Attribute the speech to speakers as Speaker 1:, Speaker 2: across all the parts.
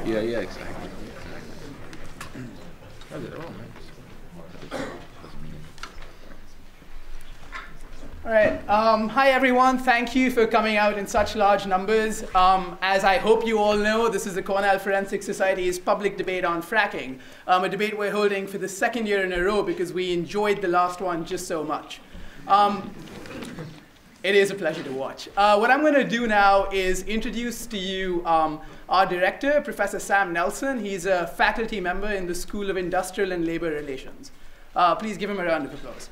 Speaker 1: Yeah, yeah, exactly.
Speaker 2: All right. Hi, everyone. Thank you for coming out in such large numbers. As I hope you all know, this is the Cornell Forensic Society's public debate on fracking, a debate we're holding for the second year in a row because we enjoyed the last one just so much. It is a pleasure to watch. What I'm going to do now is introduce to you our director, Professor Sam Nelson. He's a faculty member in the School of Industrial and Labor Relations. Please give him a round of applause.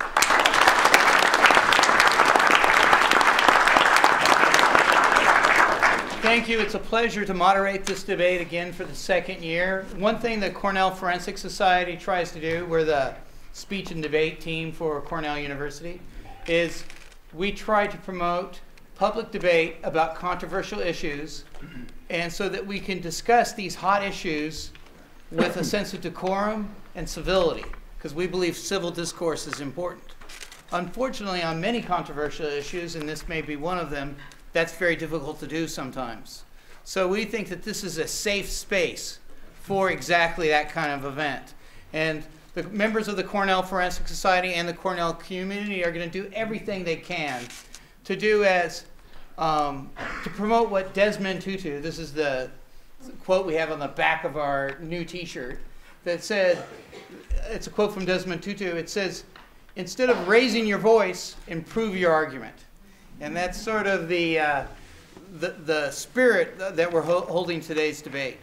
Speaker 3: Thank you. It's a pleasure to moderate this debate again for the second year. One thing the Cornell Forensic Society tries to do, we're the speech and debate team for Cornell University, is we try to promote public debate about controversial issues, and so that we can discuss these hot issues with a sense of decorum and civility, because we believe civil discourse is important. Unfortunately, on many controversial issues, and this may be one of them, that's very difficult to do sometimes. So we think that this is a safe space for exactly that kind of event. And the members of the Cornell Forensic Society and the Cornell community are going to do everything they can to do as, to promote what Desmond Tutu, this is the quote we have on the back of our new t-shirt, that said, it's a quote from Desmond Tutu, it says, instead of raising your voice, improve your argument. And that's sort of the spirit that we're holding today's debate.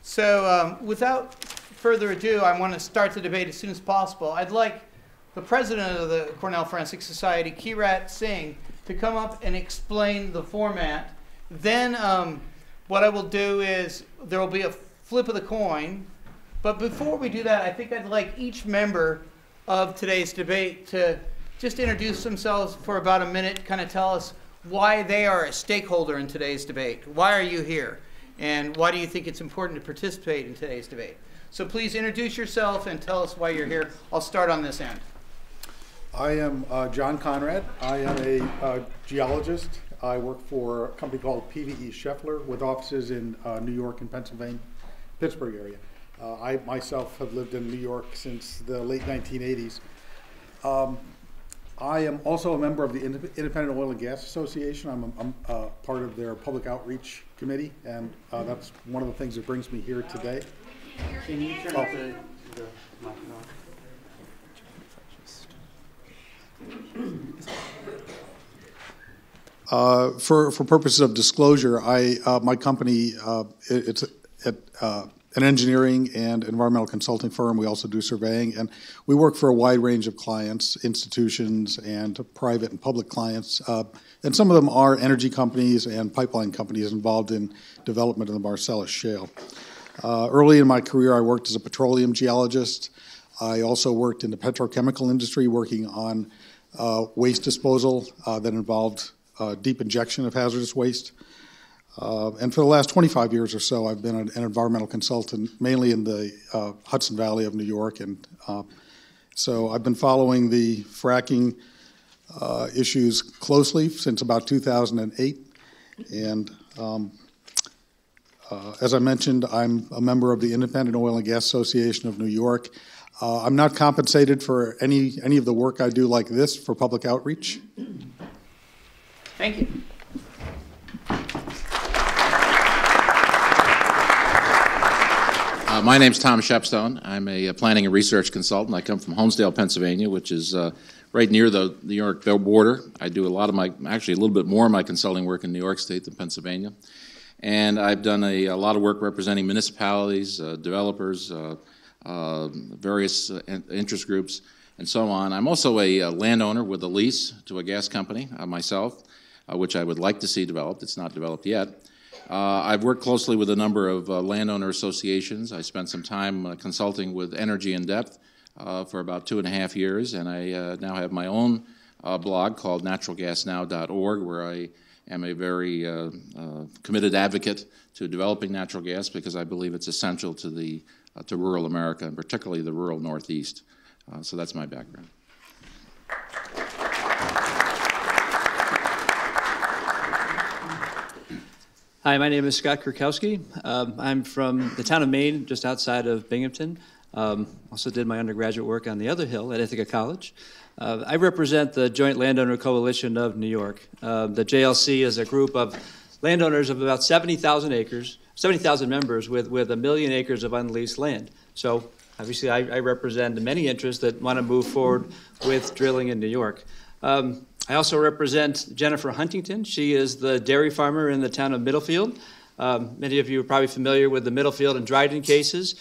Speaker 3: So without further ado, I want to start the debate as soon as possible. I'd like the president of the Cornell Forensic Society, Kirat Singh, to come up and explain the format. Then what I will do is there will be a flip of the coin. But before we do that, I think I'd like each member of today's debate to just introduce themselves for about a minute, kind of tell us why they are a stakeholder in today's debate. Why are you here? And why do you think it's important to participate in today's debate? So please introduce yourself and tell us why you're here. I'll start on this end.
Speaker 4: I am John Conrad. I am a geologist. I work for a company called PVE Sheffler with offices in New York and Pennsylvania, Pittsburgh area. I myself have lived in New York since the late 1980s. I am also a member of the Independent Oil and Gas Association. I'm part of their public outreach committee, and that's one of the things that brings me here today.
Speaker 3: Can you turn up the microphone?
Speaker 4: For purposes of disclosure, my company, it's an engineering and environmental consulting firm. We also do surveying, and we work for a wide range of clients, institutions, and private and public clients. And some of them are energy companies and pipeline companies involved in development of the Marcellus Shale. Early in my career, I worked as a petroleum geologist. I also worked in the petrochemical industry, working on waste disposal that involved deep injection of hazardous waste. And for the last 25 years or so, I've been an environmental consultant, mainly in the Hudson Valley of New York. And so I've been following the fracking issues closely since about 2008. And as I mentioned, I'm a member of the Independent Oil and Gas Association of New York. I'm not compensated for any of the work I do like this for public outreach.
Speaker 3: Thank you.
Speaker 1: My name's Tom Shepstone. I'm a planning and research consultant. I come from Homesdale, Pennsylvania, which is right near the New York border. I do a lot of actually a little bit more of my consulting work in New York State than Pennsylvania. And I've done a lot of work representing municipalities, developers, various interest groups, and so on. I'm also a landowner with a lease to a gas company myself, which I would like to see developed. It's not developed yet. I've worked closely with a number of landowner associations. I spent some time consulting with Energy in Depth for about 2.5 years, and I now have my own blog called naturalgasnow.org, where I am a very committed advocate to developing natural gas because I believe it's essential to rural America, and particularly the rural Northeast. So that's my background.
Speaker 5: Hi, my name is Scott Kurkoski. I'm from the town of Maine, just outside of Binghamton. Also did my undergraduate work on the other hill at Ithaca College. I represent the Joint Landowner Coalition of New York. The JLC is a group of landowners of about 70,000 acres, 70,000 members with 1 million acres of unleased land. So obviously I represent many interests that want to move forward with drilling in New York. I also represent Jennifer Huntington. She is the dairy farmer in the town of Middlefield. Many of you are probably familiar with the Middlefield and Dryden cases.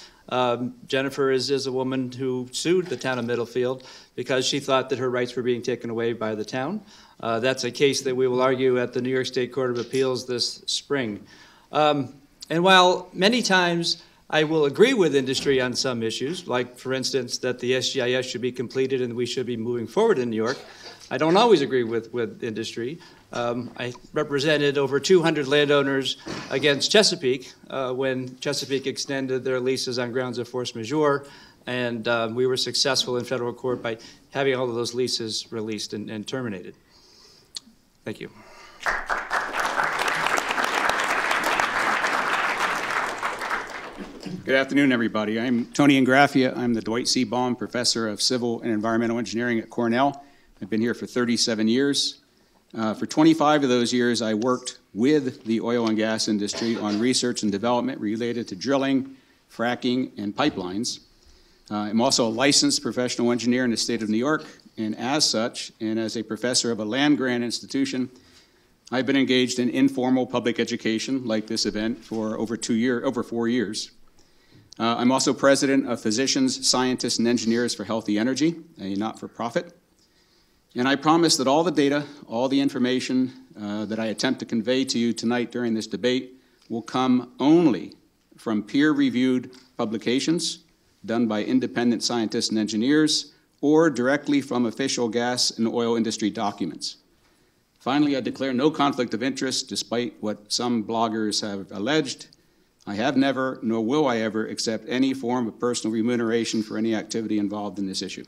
Speaker 5: Jennifer is a woman who sued the town of Middlefield because she thought that her rights were being taken away by the town. That's a case that we will argue at the New York State Court of Appeals this spring. And while many times I will agree with industry on some issues, like, for instance, that the SGIS should be completed and we should be moving forward in New York, I don't always agree with industry. I represented over 200 landowners against Chesapeake when Chesapeake extended their leases on grounds of force majeure, and we were successful in federal court by having all of those leases released and terminated. Thank you.
Speaker 6: Good afternoon, everybody. I'm Tony Ingraffea. I'm the Dwight C. Baum Professor of Civil and Environmental Engineering at Cornell. I've been here for 37 years. For 25 of those years, I worked with the oil and gas industry on research and development related to drilling, fracking, and pipelines. I'm also a licensed professional engineer in the state of New York, and as such, and as a professor of a land-grant institution, I've been engaged in informal public education, like this event, for over 4 years. I'm also president of Physicians, Scientists, and Engineers for Healthy Energy, a not-for-profit. And I promise that all the data, all the information that I attempt to convey to you tonight during this debate will come only from peer-reviewed publications done by independent scientists and engineers or directly from official gas and oil industry documents. Finally, I declare no conflict of interest, despite what some bloggers have alleged. I have never, nor will I ever, accept any form of personal remuneration for any activity involved in this issue.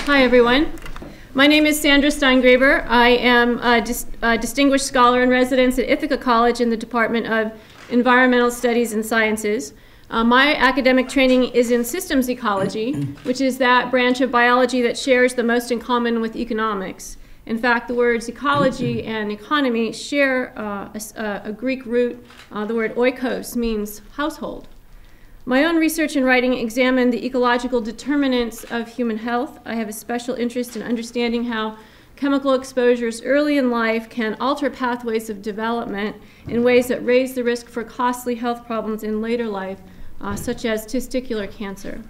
Speaker 7: Hi, everyone. My name is Sandra Steingraber. I am a distinguished scholar in residence at Ithaca College in the Department of Environmental Studies and Sciences. My academic training is in systems ecology, which is that branch of biology that shares the most in common with economics. In fact, the words ecology and economy share a Greek root. The word oikos means household. My own research and writing examine the ecological determinants of human health. I have a special interest in understanding how chemical exposures early in life can alter pathways of development in ways that raise the risk for costly health problems in later life, such as testicular cancer.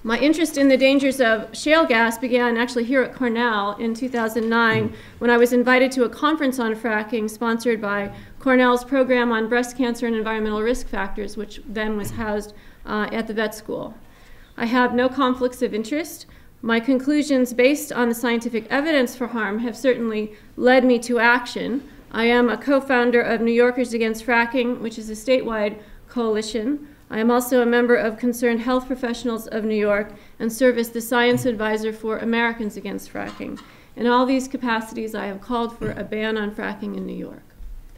Speaker 7: My interest in the dangers of shale gas began actually here at Cornell in 2009 when I was invited to a conference on fracking sponsored by Cornell's program on breast cancer and environmental risk factors, which then was housed at the vet school. I have no conflicts of interest. My conclusions based on the scientific evidence for harm have certainly led me to action. I am a co-founder of New Yorkers Against Fracking, which is a statewide coalition. I am also a member of Concerned Health Professionals of New York and serve as the science advisor for Americans Against Fracking. In all these capacities, I have called for a ban on fracking in New York.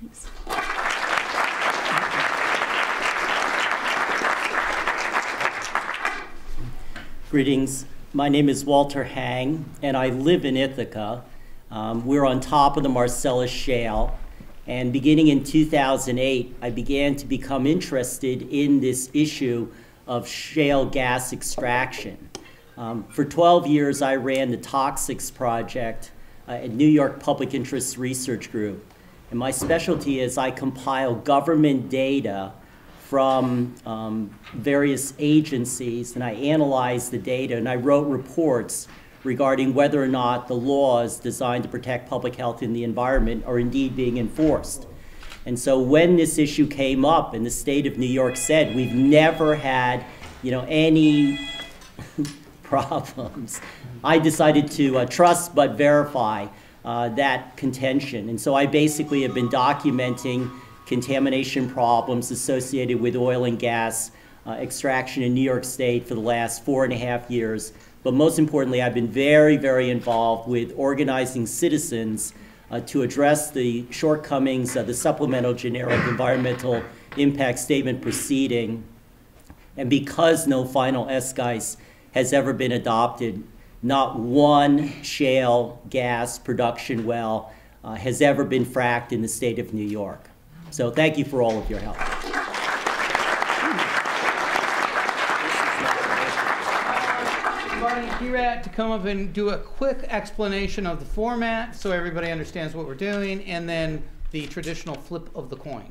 Speaker 7: Thanks.
Speaker 8: Greetings. My name is Walter Hang, and I live in Ithaca. We're on top of the Marcellus Shale. And beginning in 2008, I began to become interested in this issue of shale gas extraction. For 12 years, I ran the Toxics Project at New York Public Interest Research Group. And my specialty is I compile government data from various agencies, and I analyze the data, and I wrote reports regarding whether or not the laws designed to protect public health and the environment are indeed being enforced. And so when this issue came up and the state of New York said, we've never had, any problems, I decided to trust but verify that contention. And so I basically have been documenting contamination problems associated with oil and gas extraction in New York State for the last 4.5 years. But most importantly, I've been very, very involved with organizing citizens to address the shortcomings of the supplemental generic environmental impact statement proceeding. And because no final SGICE has ever been adopted, not one shale gas production well has ever been fracked in the state of New York. So thank you for all of your help.
Speaker 3: To come up and do a quick explanation of the format so everybody understands what we're doing, and then the traditional flip of the coin.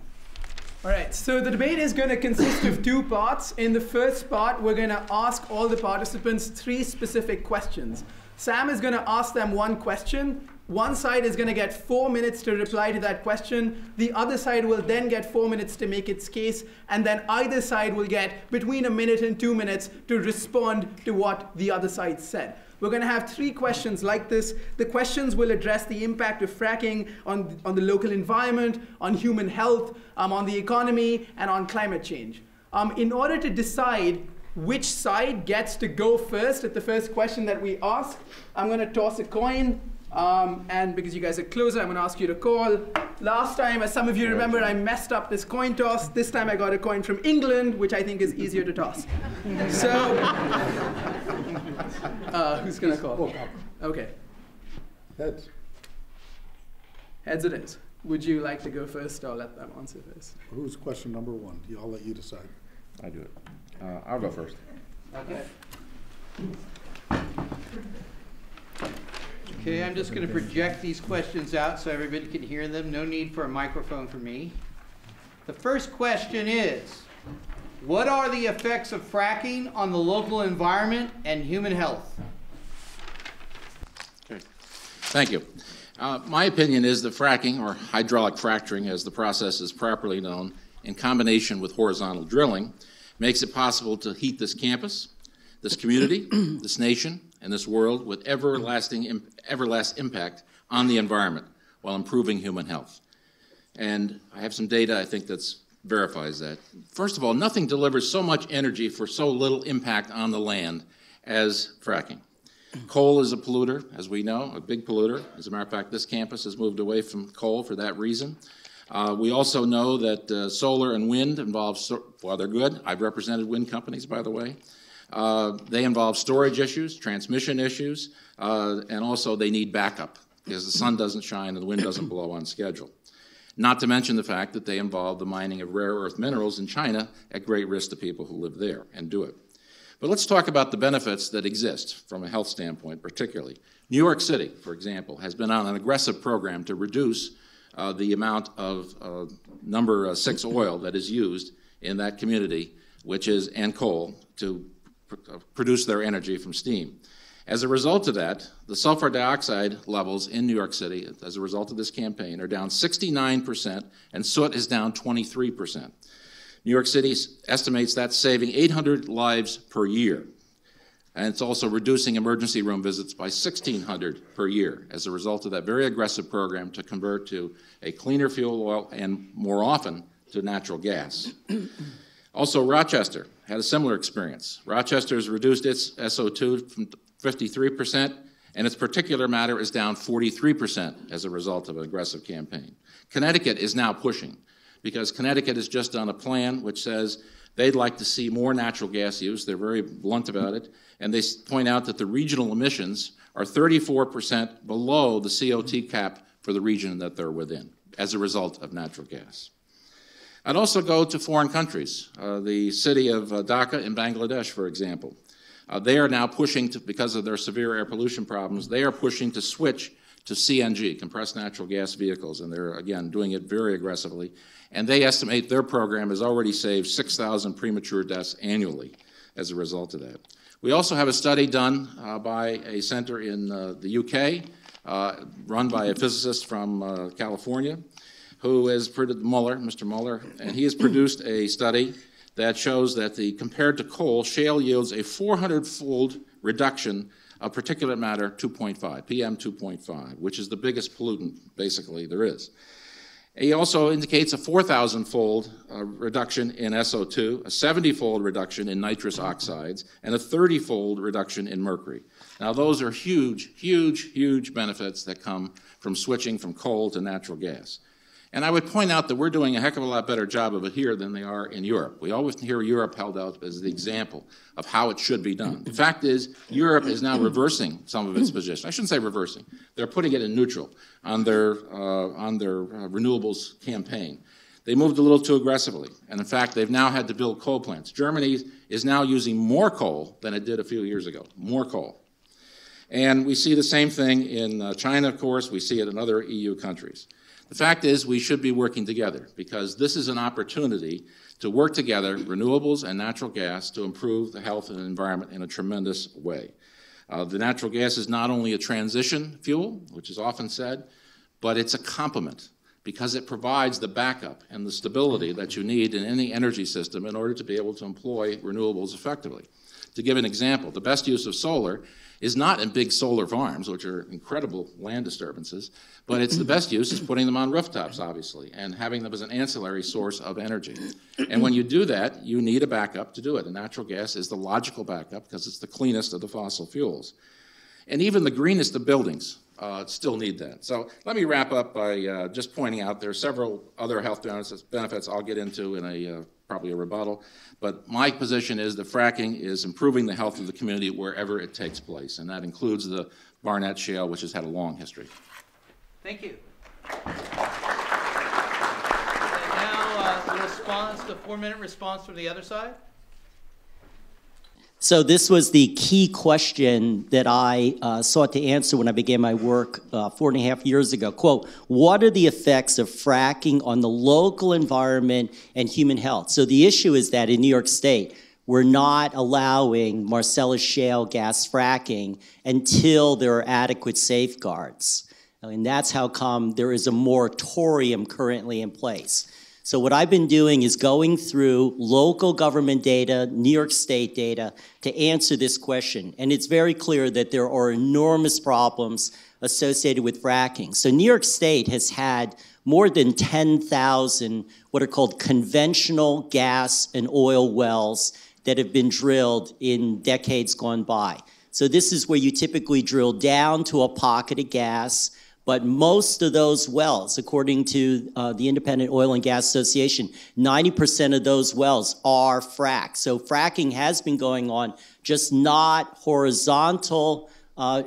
Speaker 2: All right, so the debate is going to consist of 2 parts. In the first part, we're going to ask all the participants 3 specific questions. Sam is going to ask them 1 question. One side is going to get 4 minutes to reply to that question. The other side will then get 4 minutes to make its case, and then either side will get between 1 minute and 2 minutes to respond to what the other side said. We're going to have 3 questions like this. The questions will address the impact of fracking on the local environment, on human health, on the economy, and on climate change. In order to decide which side gets to go first at the first question that we ask, I'm going to toss a coin. And because you guys are closer, I'm going to ask you to call. Last time, as some of you remember, I messed up this coin toss. This time I got a coin from England, which I think is easier to toss. So, who's going to call? Okay.
Speaker 4: Heads.
Speaker 2: Heads it is. Would you like to go first, or let them answer first?
Speaker 4: Who's question number 1? I'll let you decide.
Speaker 1: I do it. I'll go first.
Speaker 2: Okay.
Speaker 3: Okay, I'm just going to project these questions out so everybody can hear them. No need for a microphone for me. The first question is, what are the effects of fracking on the local environment and human health?
Speaker 1: Okay. Thank you. My opinion is that fracking, or hydraulic fracturing as the process is properly known, in combination with horizontal drilling, makes it possible to heat this campus, this community, this nation, and this world with everlasting impact on the environment while improving human health. And I have some data I think that verifies that. First of all, nothing delivers so much energy for so little impact on the land as fracking. Coal is a polluter, as we know, a big polluter. As a matter of fact, this campus has moved away from coal for that reason. We also know that solar and wind involve, well, they're good. I've represented wind companies, by the way. They involve storage issues, transmission issues, and also they need backup because the sun doesn't shine and the wind doesn't blow on schedule. Not to mention the fact that they involve the mining of rare earth minerals in China at great risk to people who live there and do it. But let's talk about the benefits that exist from a health standpoint particularly. New York City, for example, has been on an aggressive program to reduce the amount of number 6 oil that is used in that community, and coal, to produce their energy from steam. As a result of that, the sulfur dioxide levels in New York City, as a result of this campaign, are down 69%, and soot is down 23%. New York City estimates that's saving 800 lives per year. And it's also reducing emergency room visits by 1,600 per year as a result of that very aggressive program to convert to a cleaner fuel oil and, more often, to natural gas. Also, Rochester had a similar experience. Rochester has reduced its SO2 from 53%, and its particulate matter is down 43% as a result of an aggressive campaign. Connecticut is now pushing, because Connecticut has just done a plan which says they'd like to see more natural gas use. They're very blunt about it, and they point out that the regional emissions are 34% below the CO2 cap for the region that they're within as a result of natural gas. I'd also go to foreign countries. The city of Dhaka in Bangladesh, for example. They are now pushing, because of their severe air pollution problems, they are pushing to switch to CNG, compressed natural gas vehicles, and they're, again, doing it very aggressively. And they estimate their program has already saved 6,000 premature deaths annually as a result of that. We also have a study done by a center in the UK, run by a physicist from California, who is Mr. Muller, and he has produced a study that shows that compared to coal, shale yields a 400-fold reduction of particulate matter 2.5, PM 2.5, which is the biggest pollutant, basically, there is. He also indicates a 4,000-fold reduction in SO2, a 70-fold reduction in nitrous oxides, and a 30-fold reduction in mercury. Now, those are huge, huge, huge benefits that come from switching from coal to natural gas. And I would point out that we're doing a heck of a lot better job of it here than they are in Europe. We always hear Europe held out as the example of how it should be done. The fact is, Europe is now reversing some of its position. I shouldn't say reversing. They're putting it in neutral on their renewables campaign. They moved a little too aggressively, and in fact, they've now had to build coal plants. Germany is now using more coal than it did a few years ago, more coal. And we see the same thing in China, of course. We see it in other EU countries. The fact is, we should be working together because this is an opportunity to work together, renewables and natural gas, to improve the health and environment in a tremendous way. The natural gas is not only a transition fuel, which is often said, but it's a complement because it provides the backup and the stability that you need in any energy system in order to be able to employ renewables effectively. To give an example, the best use of solar is not in big solar farms, which are incredible land disturbances, but it's the best use is putting them on rooftops, obviously, and having them as an ancillary source of energy. And when you do that, you need a backup to do it. And natural gas is the logical backup because it's the cleanest of the fossil fuels. And even the greenest of buildings still need that. So let me wrap up by just pointing out there are several other health benefits I'll get into in probably a rebuttal. But my position is that fracking is improving the health of the community wherever it takes place, and that includes the Barnett Shale, which has had a long history.
Speaker 3: Thank you. And now the response, the 4-minute response from the other side.
Speaker 8: So this was the key question that I sought to answer when I began my work 4.5 years ago. Quote, what are the effects of fracking on the local environment and human health? So the issue is that in New York State, we're not allowing Marcellus shale gas fracking until there are adequate safeguards. And that's how come there is a moratorium currently in place. So what I've been doing is going through local government data, New York State data, to answer this question. And it's very clear that there are enormous problems associated with fracking. So New York State has had more than 10,000 what are called conventional gas and oil wells that have been drilled in decades gone by. So this is where you typically drill down to a pocket of gas. But most of those wells, according to the Independent Oil and Gas Association, 90% of those wells are fracked. So fracking has been going on, just not horizontal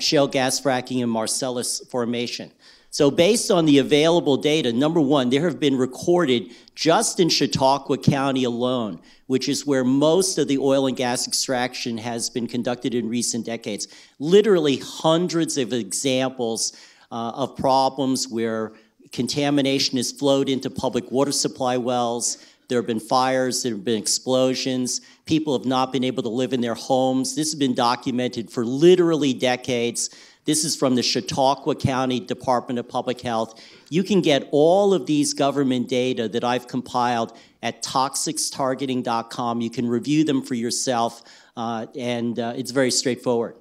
Speaker 8: shale gas fracking in Marcellus Formation. So based on the available data, number one, there have been recorded just in Chautauqua County alone, which is where most of the oil and gas extraction has been conducted in recent decades, literally hundreds of examples of problems where contamination has flowed into public water supply wells. There have been fires, there have been explosions. People have not been able to live in their homes. This has been documented for literally decades. This is from the Chautauqua County Department of Public Health. You can get all of these government data that I've compiled at toxicstargeting.com. You can review them for yourself, and it's very straightforward.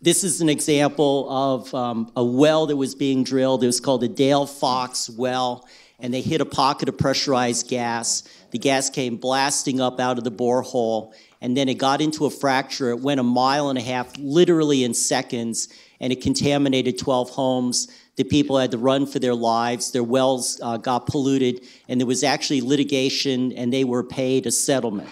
Speaker 8: This is an example of a well that was being drilled. It was called the Dale Fox well, and they hit a pocket of pressurized gas. The gas came blasting up out of the borehole, and then it got into a fracture. It went 1.5 miles, literally in seconds, and it contaminated 12 homes. The people had to run for their lives. Their wells got polluted, and there was actually litigation, and they were paid a settlement.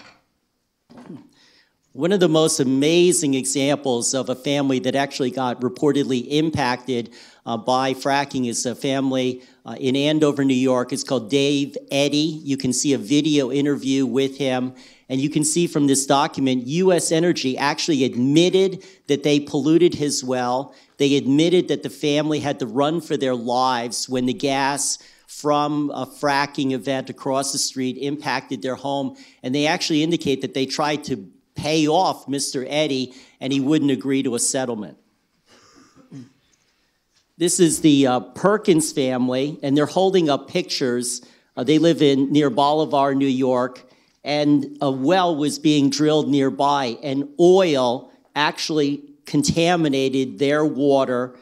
Speaker 8: One of the most amazing examples of a family that actually got reportedly impacted by fracking is a family in Andover, New York. It's called Dave Eddy. You can see a video interview with him. And you can see from this document, U.S. Energy actually admitted that they polluted his well. They admitted that the family had to run for their lives when the gas from a fracking event across the street impacted their home. And they actually indicate that they tried to pay off Mr. Eddy, and he wouldn't agree to a settlement. This is the Perkins family, and they're holding up pictures. They live near Bolivar, New York, and a well was being drilled nearby, and oil actually contaminated their water,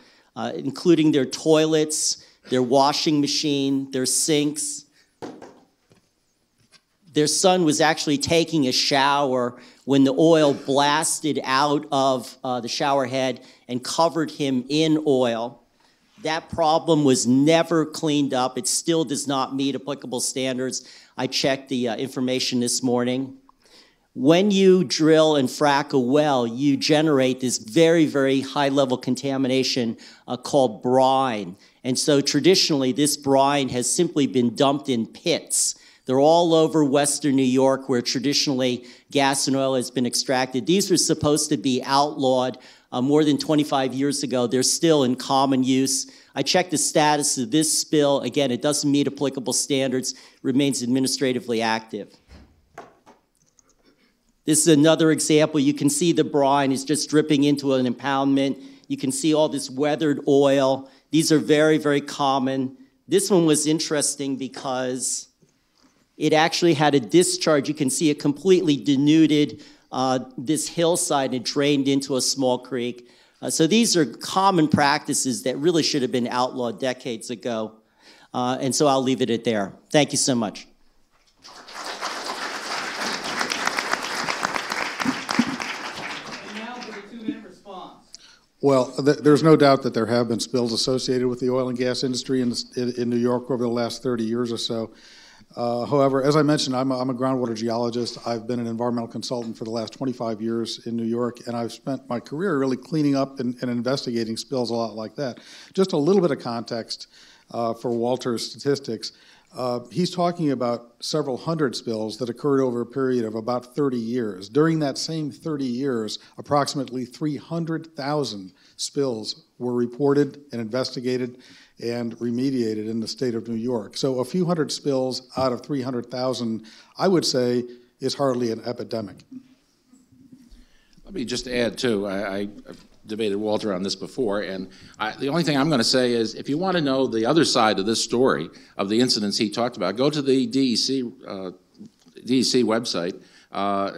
Speaker 8: including their toilets, their washing machine, their sinks. Their son was actually taking a shower when the oil blasted out of the shower head and covered him in oil. That problem was never cleaned up. It still does not meet applicable standards. I checked the information this morning. When you drill and frack a well, you generate this very, very high-level contamination called brine. And so traditionally, this brine has simply been dumped in pits. They're all over western New York where traditionally gas and oil has been extracted. These were supposed to be outlawed more than 25 years ago. They're still in common use. I checked the status of this spill. Again, it doesn't meet applicable standards, remains administratively active. This is another example. You can see the brine is just dripping into an impoundment. You can see all this weathered oil. These are very, very common. This one was interesting because it actually had a discharge. You can see it completely denuded this hillside and drained into a small creek. So these are common practices that really should have been outlawed decades ago. And so I'll leave it at there. Thank you so much.
Speaker 4: Well, there's no doubt that there have been spills associated with the oil and gas industry in New York over the last 30 years or so. However, as I mentioned, I'm a groundwater geologist. I've been an environmental consultant for the last 25 years in New York, and I've spent my career really cleaning up and investigating spills a lot like that. Just a little bit of context for Walter's statistics. He's talking about several hundred spills that occurred over a period of about 30 years. During that same 30 years, approximately 300,000 spills were reported and investigated and remediated in the state of New York. So a few hundred spills out of 300,000, I would say, is hardly an epidemic.
Speaker 1: Let me just add, too, I debated Walter on this before, and the only thing I'm going to say is if you want to know the other side of this story, of the incidents he talked about, go to the DEC website.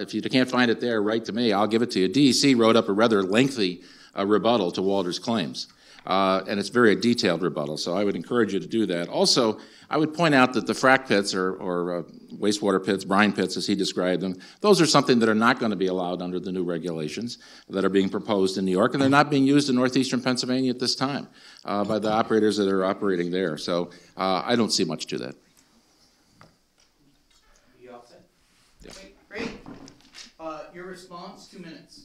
Speaker 1: If you can't find it there, write to me. I'll give it to you. DEC wrote up a rather lengthy rebuttal to Walter's claims, and it's very detailed rebuttal, so I would encourage you to do that. Also, I would point out that the frack pits or wastewater pits, brine pits as he described them, those are something that are not going to be allowed under the new regulations that are being proposed in New York, and they're not being used in northeastern Pennsylvania at this time by the operators that are operating there. So I don't see much to that.
Speaker 3: You all set?
Speaker 1: Yeah.
Speaker 3: Okay, great. Your response, 2 minutes.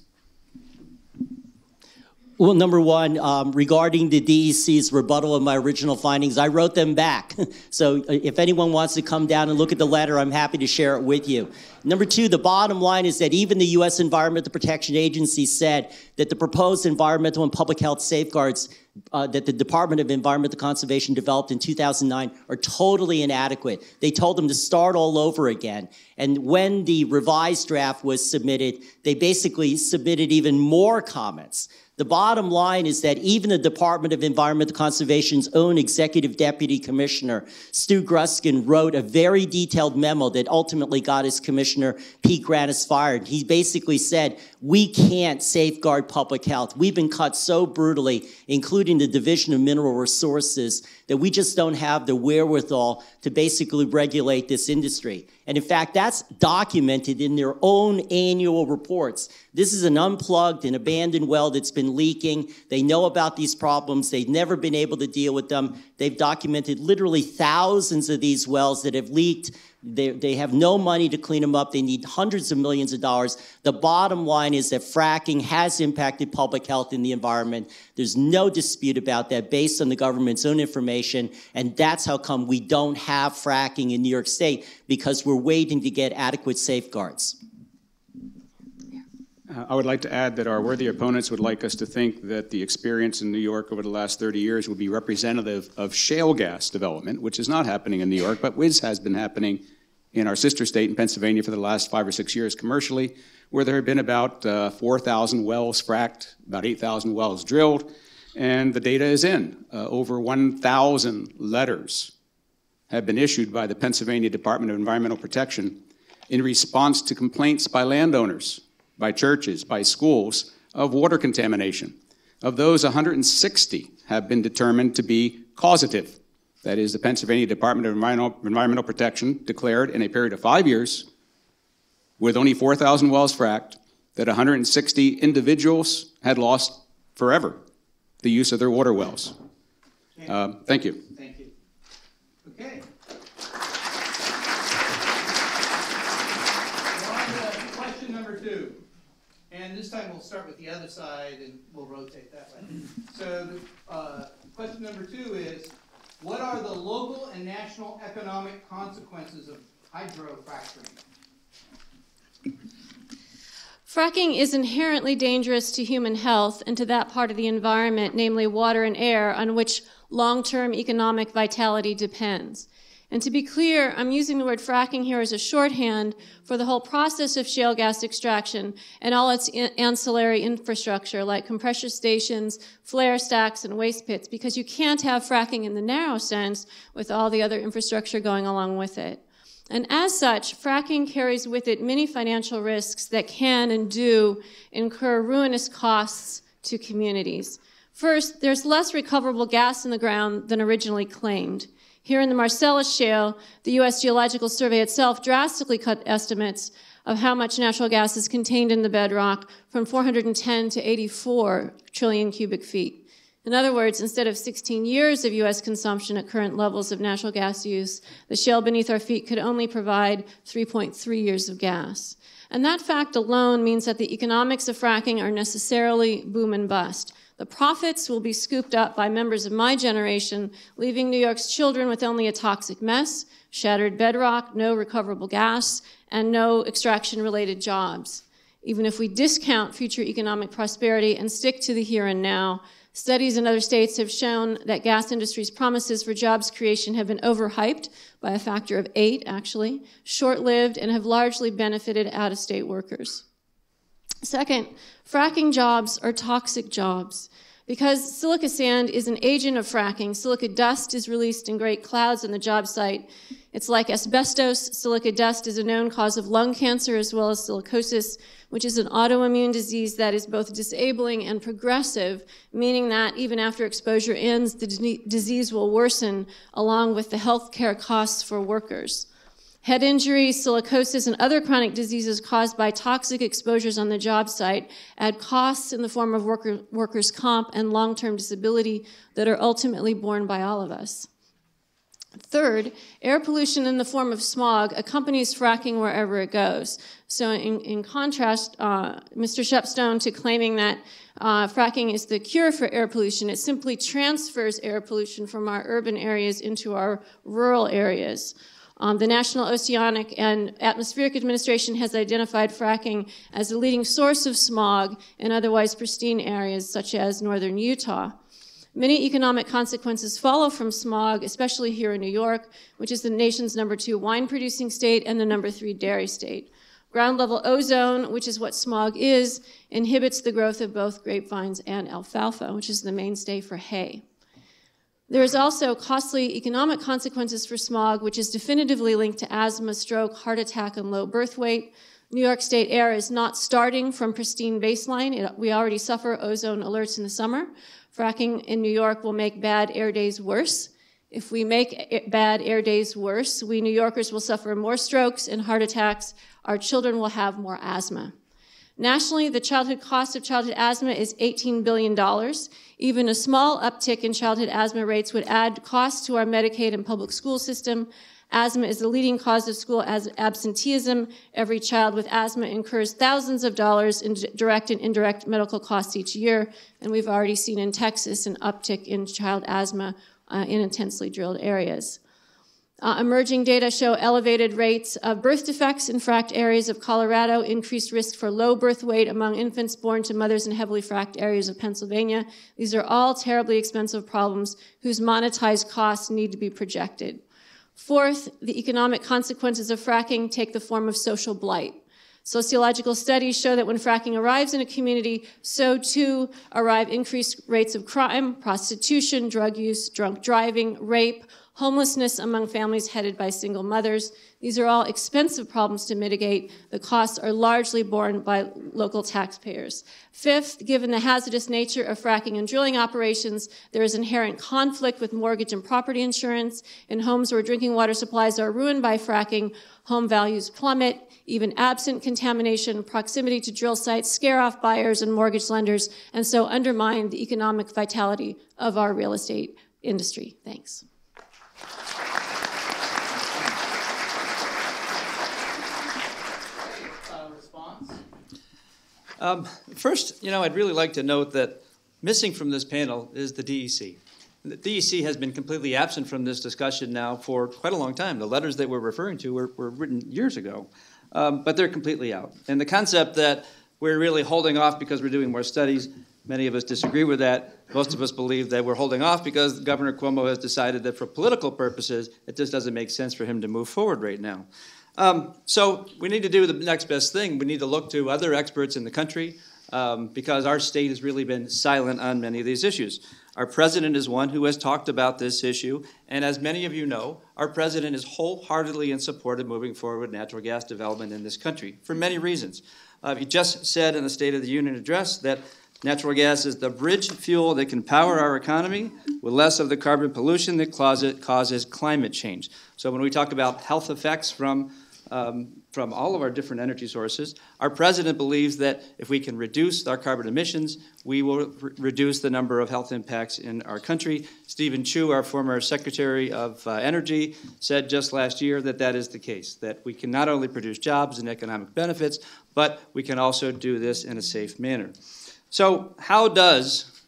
Speaker 8: Well, number one, regarding the DEC's rebuttal of my original findings, I wrote them back. So if anyone wants to come down and look at the letter, I'm happy to share it with you. Number two, the bottom line is that even the U.S. Environmental Protection Agency said that the proposed environmental and public health safeguards that the Department of Environmental Conservation developed in 2009 are totally inadequate. They told them to start all over again. And when the revised draft was submitted, they basically submitted even more comments. The bottom line is that even the Department of Environmental Conservation's own Executive Deputy Commissioner, Stu Gruskin, wrote a very detailed memo that ultimately got his commissioner, Pete Granis, fired. He basically said, we can't safeguard public health. We've been cut so brutally, including the Division of Mineral Resources, that we just don't have the wherewithal to basically regulate this industry. And in fact, that's documented in their own annual reports. This is an unplugged and abandoned well that's been leaking. They know about these problems. They've never been able to deal with them. They've documented literally thousands of these wells that have leaked. They have no money to clean them up. They need hundreds of millions of dollars. The bottom line is that fracking has impacted public health in the environment. There's no dispute about that based on the government's own information, and that's how come we don't have fracking in New York State, because we're waiting to get adequate safeguards.
Speaker 6: I would like to add that our worthy opponents would like us to think that the experience in New York over the last 30 years would be representative of shale gas development, which is not happening in New York, but which has been happening in our sister state in Pennsylvania for the last 5 or 6 years commercially, where there have been about 4,000 wells fracked, about 8,000 wells drilled, and the data is in. Over 1,000 letters have been issued by the Pennsylvania Department of Environmental Protection in response to complaints by landowners, by churches, by schools, of water contamination. Of those, 160 have been determined to be causative. that is the Pennsylvania Department of Environmental Protection, declared in a period of 5 years, with only 4,000 wells fracked, that 160 individuals had lost forever the use of their water wells. Thank you.
Speaker 3: Thank you. Okay. On to question number 2. And this time we'll start with the other side and we'll rotate that way. So question number 2 is, what are the local and national economic consequences of hydrofracking?
Speaker 7: Fracking is inherently dangerous to human health and to that part of the environment, namely water and air, on which long-term economic vitality depends. And to be clear, I'm using the word fracking here as a shorthand for the whole process of shale gas extraction and all its ancillary infrastructure like compressor stations, flare stacks, and waste pits, because you can't have fracking in the narrow sense with all the other infrastructure going along with it. And as such, fracking carries with it many financial risks that can and do incur ruinous costs to communities. First, there's less recoverable gas in the ground than originally claimed. Here in the Marcellus Shale, the U.S. Geological Survey itself drastically cut estimates of how much natural gas is contained in the bedrock from 410 to 84 trillion cubic feet. In other words, instead of 16 years of U.S. consumption at current levels of natural gas use, the shale beneath our feet could only provide 3.3 years of gas. And that fact alone means that the economics of fracking are necessarily boom and bust. The profits will be scooped up by members of my generation, leaving New York's children with only a toxic mess, shattered bedrock, no recoverable gas, and no extraction-related jobs. Even if we discount future economic prosperity and stick to the here and now, studies in other states have shown that gas industry's promises for jobs creation have been overhyped by a factor of 8, actually, short-lived, and have largely benefited out-of-state workers. Second, fracking jobs are toxic jobs. Because silica sand is an agent of fracking, silica dust is released in great clouds on the job site. It's like asbestos. Silica dust is a known cause of lung cancer as well as silicosis, which is an autoimmune disease that is both disabling and progressive, meaning that even after exposure ends, the disease will worsen along with the health care costs for workers. Head injury, silicosis, and other chronic diseases caused by toxic exposures on the job site add costs in the form of workers' comp and long-term disability that are ultimately borne by all of us. Third, air pollution in the form of smog accompanies fracking wherever it goes. So in contrast, Mr. Shepstone to claiming that fracking is the cure for air pollution, it simply transfers air pollution from our urban areas into our rural areas. The National Oceanic and Atmospheric Administration has identified fracking as the leading source of smog in otherwise pristine areas such as northern Utah. Many economic consequences follow from smog, especially here in New York, which is the nation's #2 wine-producing state and the #3 dairy state. Ground-level ozone, which is what smog is, inhibits the growth of both grapevines and alfalfa, which is the mainstay for hay. There is also costly economic consequences for smog, which is definitively linked to asthma, stroke, heart attack, and low birth weight. New York State air is not starting from pristine baseline. We already suffer ozone alerts in the summer. Fracking in New York will make bad air days worse. If we make bad air days worse, we New Yorkers will suffer more strokes and heart attacks. Our children will have more asthma. Nationally, the childhood cost of childhood asthma is $18 billion. Even a small uptick in childhood asthma rates would add costs to our Medicaid and public school system. Asthma is the leading cause of school absenteeism. Every child with asthma incurs thousands of dollars in direct and indirect medical costs each year, and we've already seen in Texas an uptick in child asthma in intensely drilled areas. Emerging data show elevated rates of birth defects in fracked areas of Colorado, increased risk for low birth weight among infants born to mothers in heavily fracked areas of Pennsylvania. These are all terribly expensive problems whose monetized costs need to be projected. Fourth, the economic consequences of fracking take the form of social blight. Sociological studies show that when fracking arrives in a community, so too arrive increased rates of crime, prostitution, drug use, drunk driving, rape, homelessness among families headed by single mothers. These are all expensive problems to mitigate. The costs are largely borne by local taxpayers. Fifth, given the hazardous nature of fracking and drilling operations, there is inherent conflict with mortgage and property insurance. In homes where drinking water supplies are ruined by fracking, home values plummet. Even absent contamination, proximity to drill sites scare off buyers and mortgage lenders, and so undermine the economic vitality of our real estate industry. Thanks.
Speaker 3: Response?
Speaker 5: First, I'd really like to note that missing from this panel is the DEC. The DEC has been completely absent from this discussion now for quite a long time. The letters that we're referring to were written years ago, but they're completely out. And the concept that we're really holding off because we're doing more studies, many of us disagree with that. Most of us believe that we're holding off because Governor Cuomo has decided that for political purposes, it just doesn't make sense for him to move forward right now. So we need to do the next best thing. We need to look to other experts in the country because our state has really been silent on many of these issues. Our president is one who has talked about this issue, and as many of you know, our president is wholeheartedly in support of moving forward with natural gas development in this country for many reasons. He just said in the State of the Union address that natural gas is the bridge fuel that can power our economy with less of the carbon pollution that causes climate change. So when we talk about health effects from all of our different energy sources, our president believes that if we can reduce our carbon emissions, we will reduce the number of health impacts in our country. Stephen Chu, our former Secretary of Energy, said just last year that that is the case, that we can not only produce jobs and economic benefits, but we can also do this in a safe manner. So how does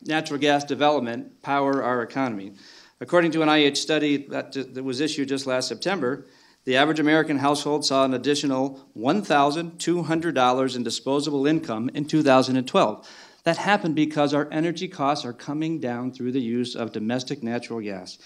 Speaker 5: natural gas development power our economy? According to an IH study that was issued just last September, the average American household saw an additional $1,200 in disposable income in 2012. That happened because our energy costs are coming down through the use of domestic natural gas.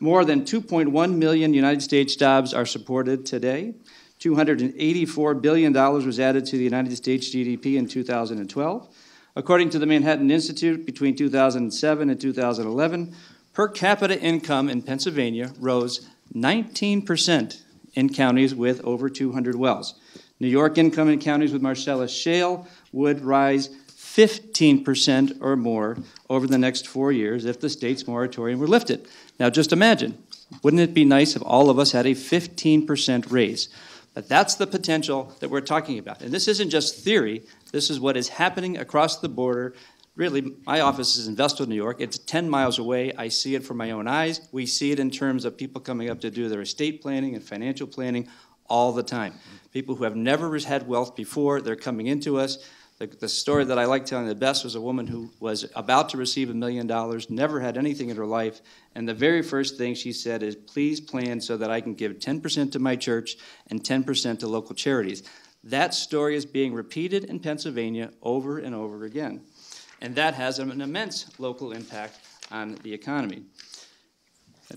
Speaker 5: More than 2.1 million United States jobs are supported today. $284 billion was added to the United States GDP in 2012. According to the Manhattan Institute, between 2007 and 2011, per capita income in Pennsylvania rose 19% in counties with over 200 wells. New York income in counties with Marcellus shale would rise 15% or more over the next 4 years if the state's moratorium were lifted. Now just imagine, wouldn't it be nice if all of us had a 15% raise? But that's the potential that we're talking about. And this isn't just theory, this is what is happening across the border. Really, my office is in Vestal, New York. It's 10 miles away. I see it from my own eyes. We see it in terms of people coming up to do their estate planning and financial planning all the time. People who have never had wealth before, they're coming into us. The story that I like telling the best was a woman who was about to receive $1 million, never had anything in her life, and the very first thing she said is, please plan so that I can give 10% to my church and 10% to local charities. That story is being repeated in Pennsylvania over and over again. And that has an immense local impact on the economy.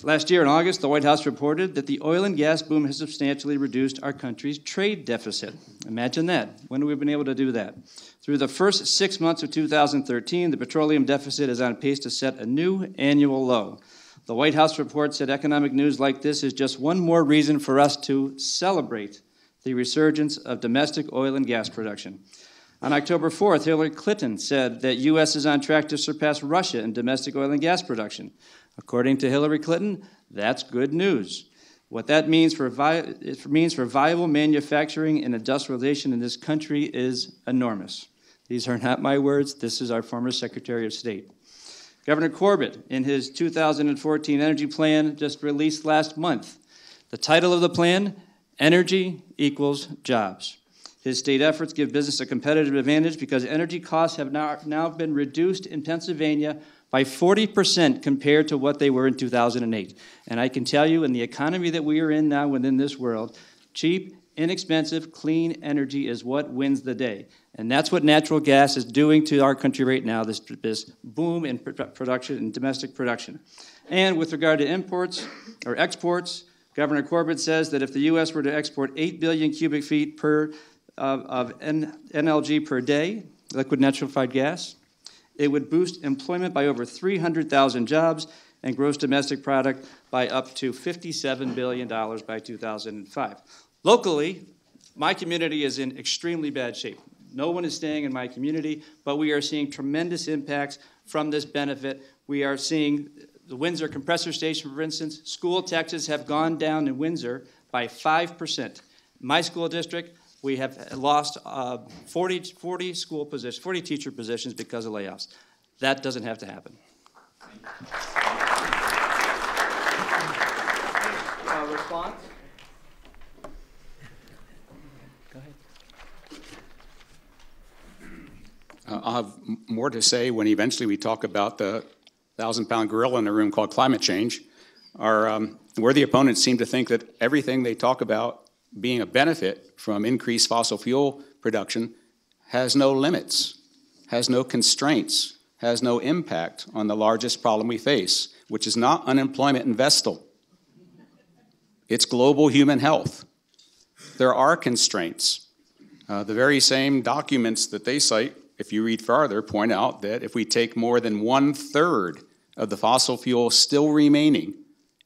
Speaker 5: Last year in August, the White House reported that the oil and gas boom has substantially reduced our country's trade deficit. Imagine that. When have we been able to do that? Through the first 6 months of 2013, the petroleum deficit is on pace to set a new annual low. The White House report said economic news like this is just one more reason for us to celebrate the resurgence of domestic oil and gas production. On October 4th, Hillary Clinton said that U.S. is on track to surpass Russia in domestic oil and gas production. According to Hillary Clinton, that's good news. What that means for viable manufacturing and industrialization in this country is enormous. These are not my words. This is our former Secretary of State. Governor Corbett, in his 2014 energy plan just released last month, the title of the plan, Energy Equals Jobs. His state efforts give business a competitive advantage because energy costs have now been reduced in Pennsylvania by 40% compared to what they were in 2008. And I can tell you, in the economy that we are in now within this world, cheap, inexpensive, clean energy is what wins the day. And that's what natural gas is doing to our country right now, this boom in production and domestic production. And with regard to imports or exports, Governor Corbett says that if the U.S. were to export 8 billion cubic feet of NLG per day, liquid natural liquefied gas, it would boost employment by over 300,000 jobs and gross domestic product by up to $57 billion by 2005. Locally, my community is in extremely bad shape. No one is staying in my community, but we are seeing tremendous impacts from this benefit. We are seeing the Windsor compressor station, for instance, school taxes have gone down in Windsor by 5%. My school district, we have lost 40 school positions, 40 teacher positions because of layoffs. That doesn't have to happen.
Speaker 3: Response?
Speaker 8: Go ahead.
Speaker 6: I'll have more to say when eventually we talk about the 1,000-pound gorilla in the room called climate change. Our worthy opponents seem to think that everything they talk about being a benefit from increased fossil fuel production has no limits, has no constraints, has no impact on the largest problem we face, which is not unemployment and Vestal. It's global human health. There are constraints. The very same documents that they cite, if you read farther, point out that if we take more than 1/3 of the fossil fuel still remaining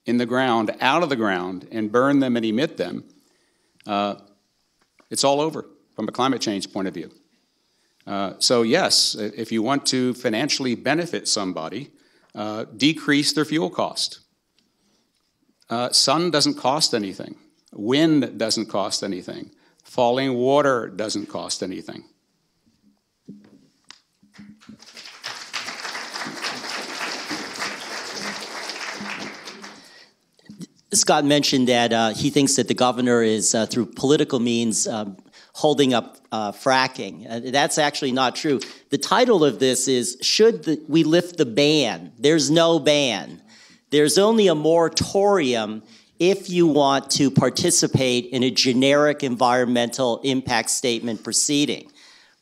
Speaker 6: in the ground, out of the ground, and burn them and emit them, it's all over from a climate change point of view. So yes, if you want to financially benefit somebody, decrease their fuel cost. Sun doesn't cost anything. Wind doesn't cost anything. Falling water doesn't cost anything.
Speaker 8: Scott mentioned that he thinks that the governor is, through political means, holding up fracking. That's actually not true. The title of this is, Should we Lift the Ban? There's no ban. There's only a moratorium if you want to participate in a generic environmental impact statement proceeding.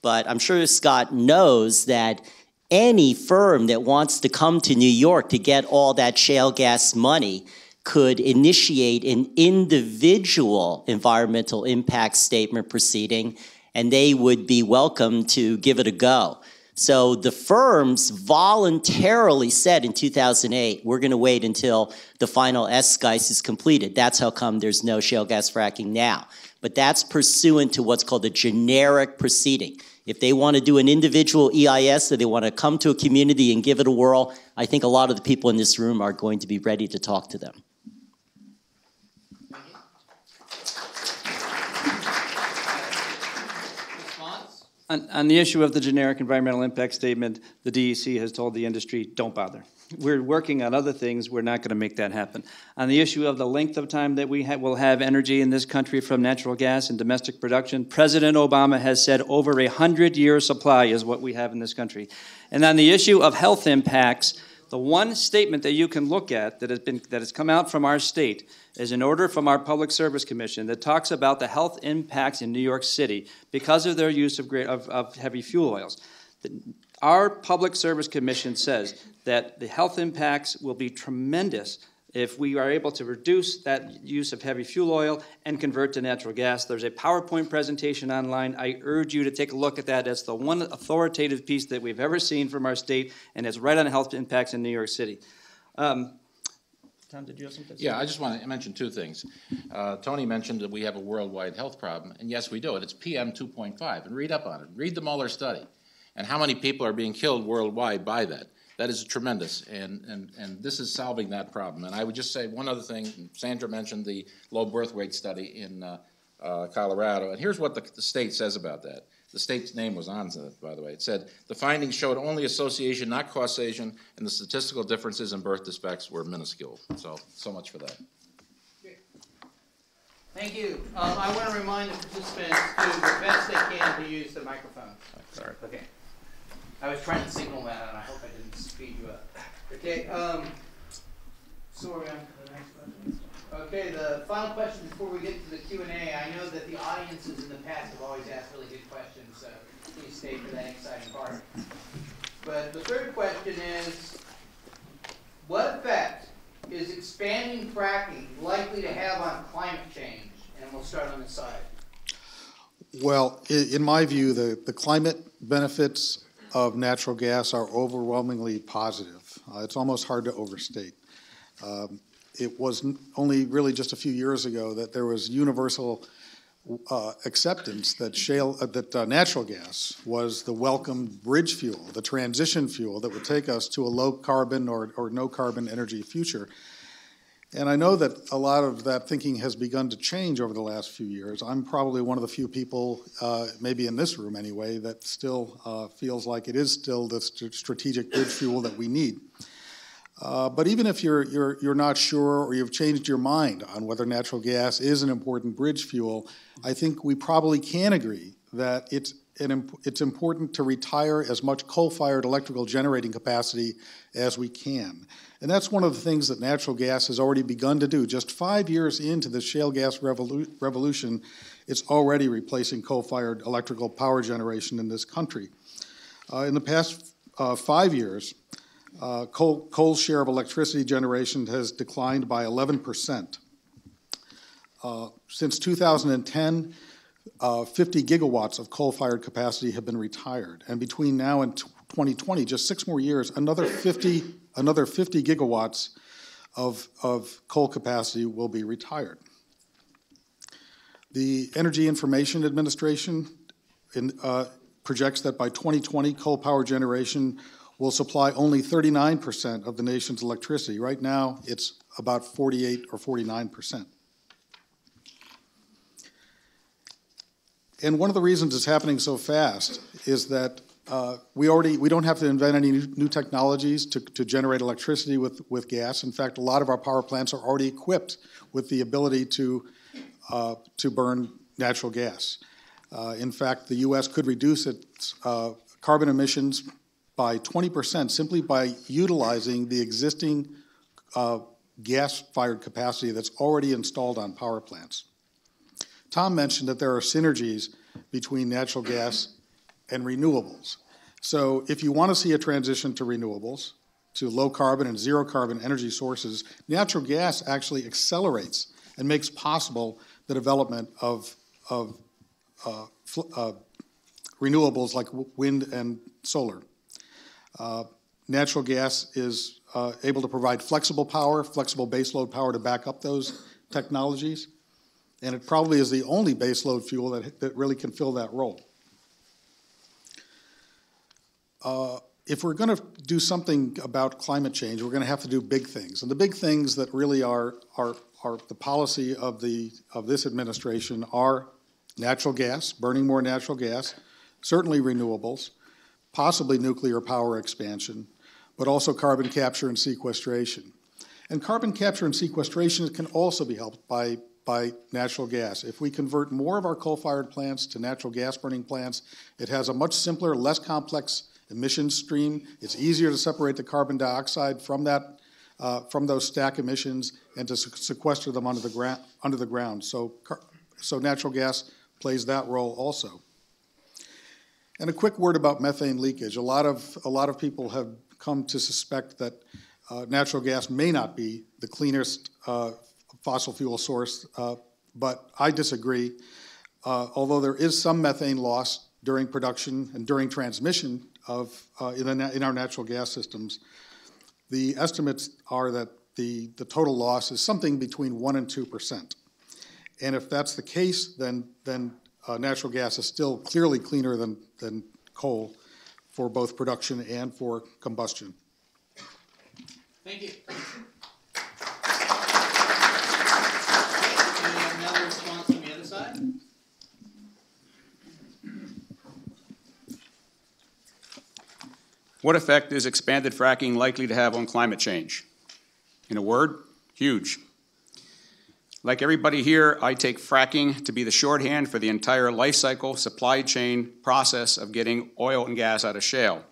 Speaker 8: But I'm sure Scott knows that any firm that wants to come to New York to get all that shale gas money could initiate an individual environmental impact statement proceeding, and they would be welcome to give it a go. So the firms voluntarily said in 2008, we're going to wait until the final SGICE is completed. That's how come there's no shale gas fracking now. But that's pursuant to what's called a generic proceeding. If they want to do an individual EIS, or they want to come to a community and give it a whirl, I think a lot of the people in this room are going to be ready to talk to them.
Speaker 5: On the issue of the generic environmental impact statement, the DEC has told the industry, don't bother. We're working on other things. We're not going to make that happen. On the issue of the length of time that we will have energy in this country from natural gas and domestic production, President Obama has said over 100-year supply is what we have in this country. And on the issue of health impacts, the one statement that you can look at that has come out from our state is an order from our Public Service Commission that talks about the health impacts in New York City because of their use of heavy fuel oils. Our Public Service Commission says that the health impacts will be tremendous if we are able to reduce that use of heavy fuel oil and convert to natural gas. There's a PowerPoint presentation online. I urge you to take a look at that. It's the one authoritative piece that we've ever seen from our state, and it's right on health impacts in New York City. Tom, did you have something to say?
Speaker 1: Yeah, I just want to mention two things. Tony mentioned that we have a worldwide health problem, and yes, we do. It's PM 2.5, and read up on it. Read the Mueller study, and how many people are being killed worldwide by that. That is tremendous, and this is solving that problem. And I would just say one other thing. Sandra mentioned the low birth weight study in Colorado, and here's what the state says about that. The state's name was on it, by the way. It said, the findings showed only association, not causation, and the statistical differences in birth defects were minuscule. So much for that.
Speaker 3: Thank you. I want to remind the participants to do the best they can to use the microphone.
Speaker 1: Sorry.
Speaker 3: Okay. I was trying to signal that, and I hope I didn't speed you up. Okay. So we're on to the next question. Okay, the final question before we get to the Q&A. I know that the audiences in the past have always asked really good questions, so please stay for that exciting part. But the third question is, what effect is expanding fracking likely to have on climate change? And we'll start on this side.
Speaker 4: Well, in my view, the climate benefits of natural gas are overwhelmingly positive. It's almost hard to overstate. It was only really just a few years ago that there was universal acceptance that natural gas was the welcome bridge fuel, the transition fuel that would take us to a low carbon or no carbon energy future. And I know that a lot of that thinking has begun to change over the last few years. I'm probably one of the few people, maybe in this room anyway, that still feels like it is still the strategic bridge fuel that we need. But even if you're not sure or you've changed your mind on whether natural gas is an important bridge fuel, I think we probably can agree that it's important to retire as much coal-fired electrical generating capacity as we can. And that's one of the things that natural gas has already begun to do. Just 5 years into the shale gas revolution, it's already replacing coal-fired electrical power generation in this country. In the past 5 years, coal's share of electricity generation has declined by 11%. Since 2010, 50 gigawatts of coal-fired capacity have been retired. And between now and 2020, just 6 more years, another 50 gigawatts of coal capacity will be retired. The Energy Information Administration projects that by 2020, coal power generation will supply only 39% of the nation's electricity. Right now, it's about 48 or 49%. And one of the reasons it's happening so fast is that we don't have to invent any new technologies to generate electricity with gas. In fact, a lot of our power plants are already equipped with the ability to burn natural gas. In fact, the U.S. could reduce its carbon emissions by 20% simply by utilizing the existing gas-fired capacity that's already installed on power plants. Tom mentioned that there are synergies between natural gas and renewables. So if you want to see a transition to renewables, to low carbon and zero carbon energy sources, natural gas actually accelerates and makes possible the development of renewables like wind and solar. Natural gas is able to provide flexible power, flexible baseload power to back up those technologies. And it probably is the only baseload fuel that really can fill that role. If we're going to do something about climate change, we're going to have to do big things. And the big things that really are the policy of this administration are natural gas, burning more natural gas, certainly renewables, possibly nuclear power expansion, but also carbon capture and sequestration. And carbon capture and sequestration can also be helped by natural gas. If we convert more of our coal-fired plants to natural gas burning plants, it has a much simpler, less complex emission stream. It's easier to separate the carbon dioxide from those stack emissions and to sequester them under the ground. So natural gas plays that role also. And a quick word about methane leakage. A lot of people have come to suspect that natural gas may not be the cleanest fossil fuel source, but I disagree. Although there is some methane loss during production and during transmission in our natural gas systems, the estimates are that the total loss is something between 1% and 2%. And if that's the case, then natural gas is still clearly cleaner than coal for both production and for combustion.
Speaker 3: Thank you. Another response on the other side?
Speaker 6: What effect is expanded fracking likely to have on climate change? In a word, huge. Like everybody here, I take fracking to be the shorthand for the entire life cycle, supply chain process of getting oil and gas out of shale.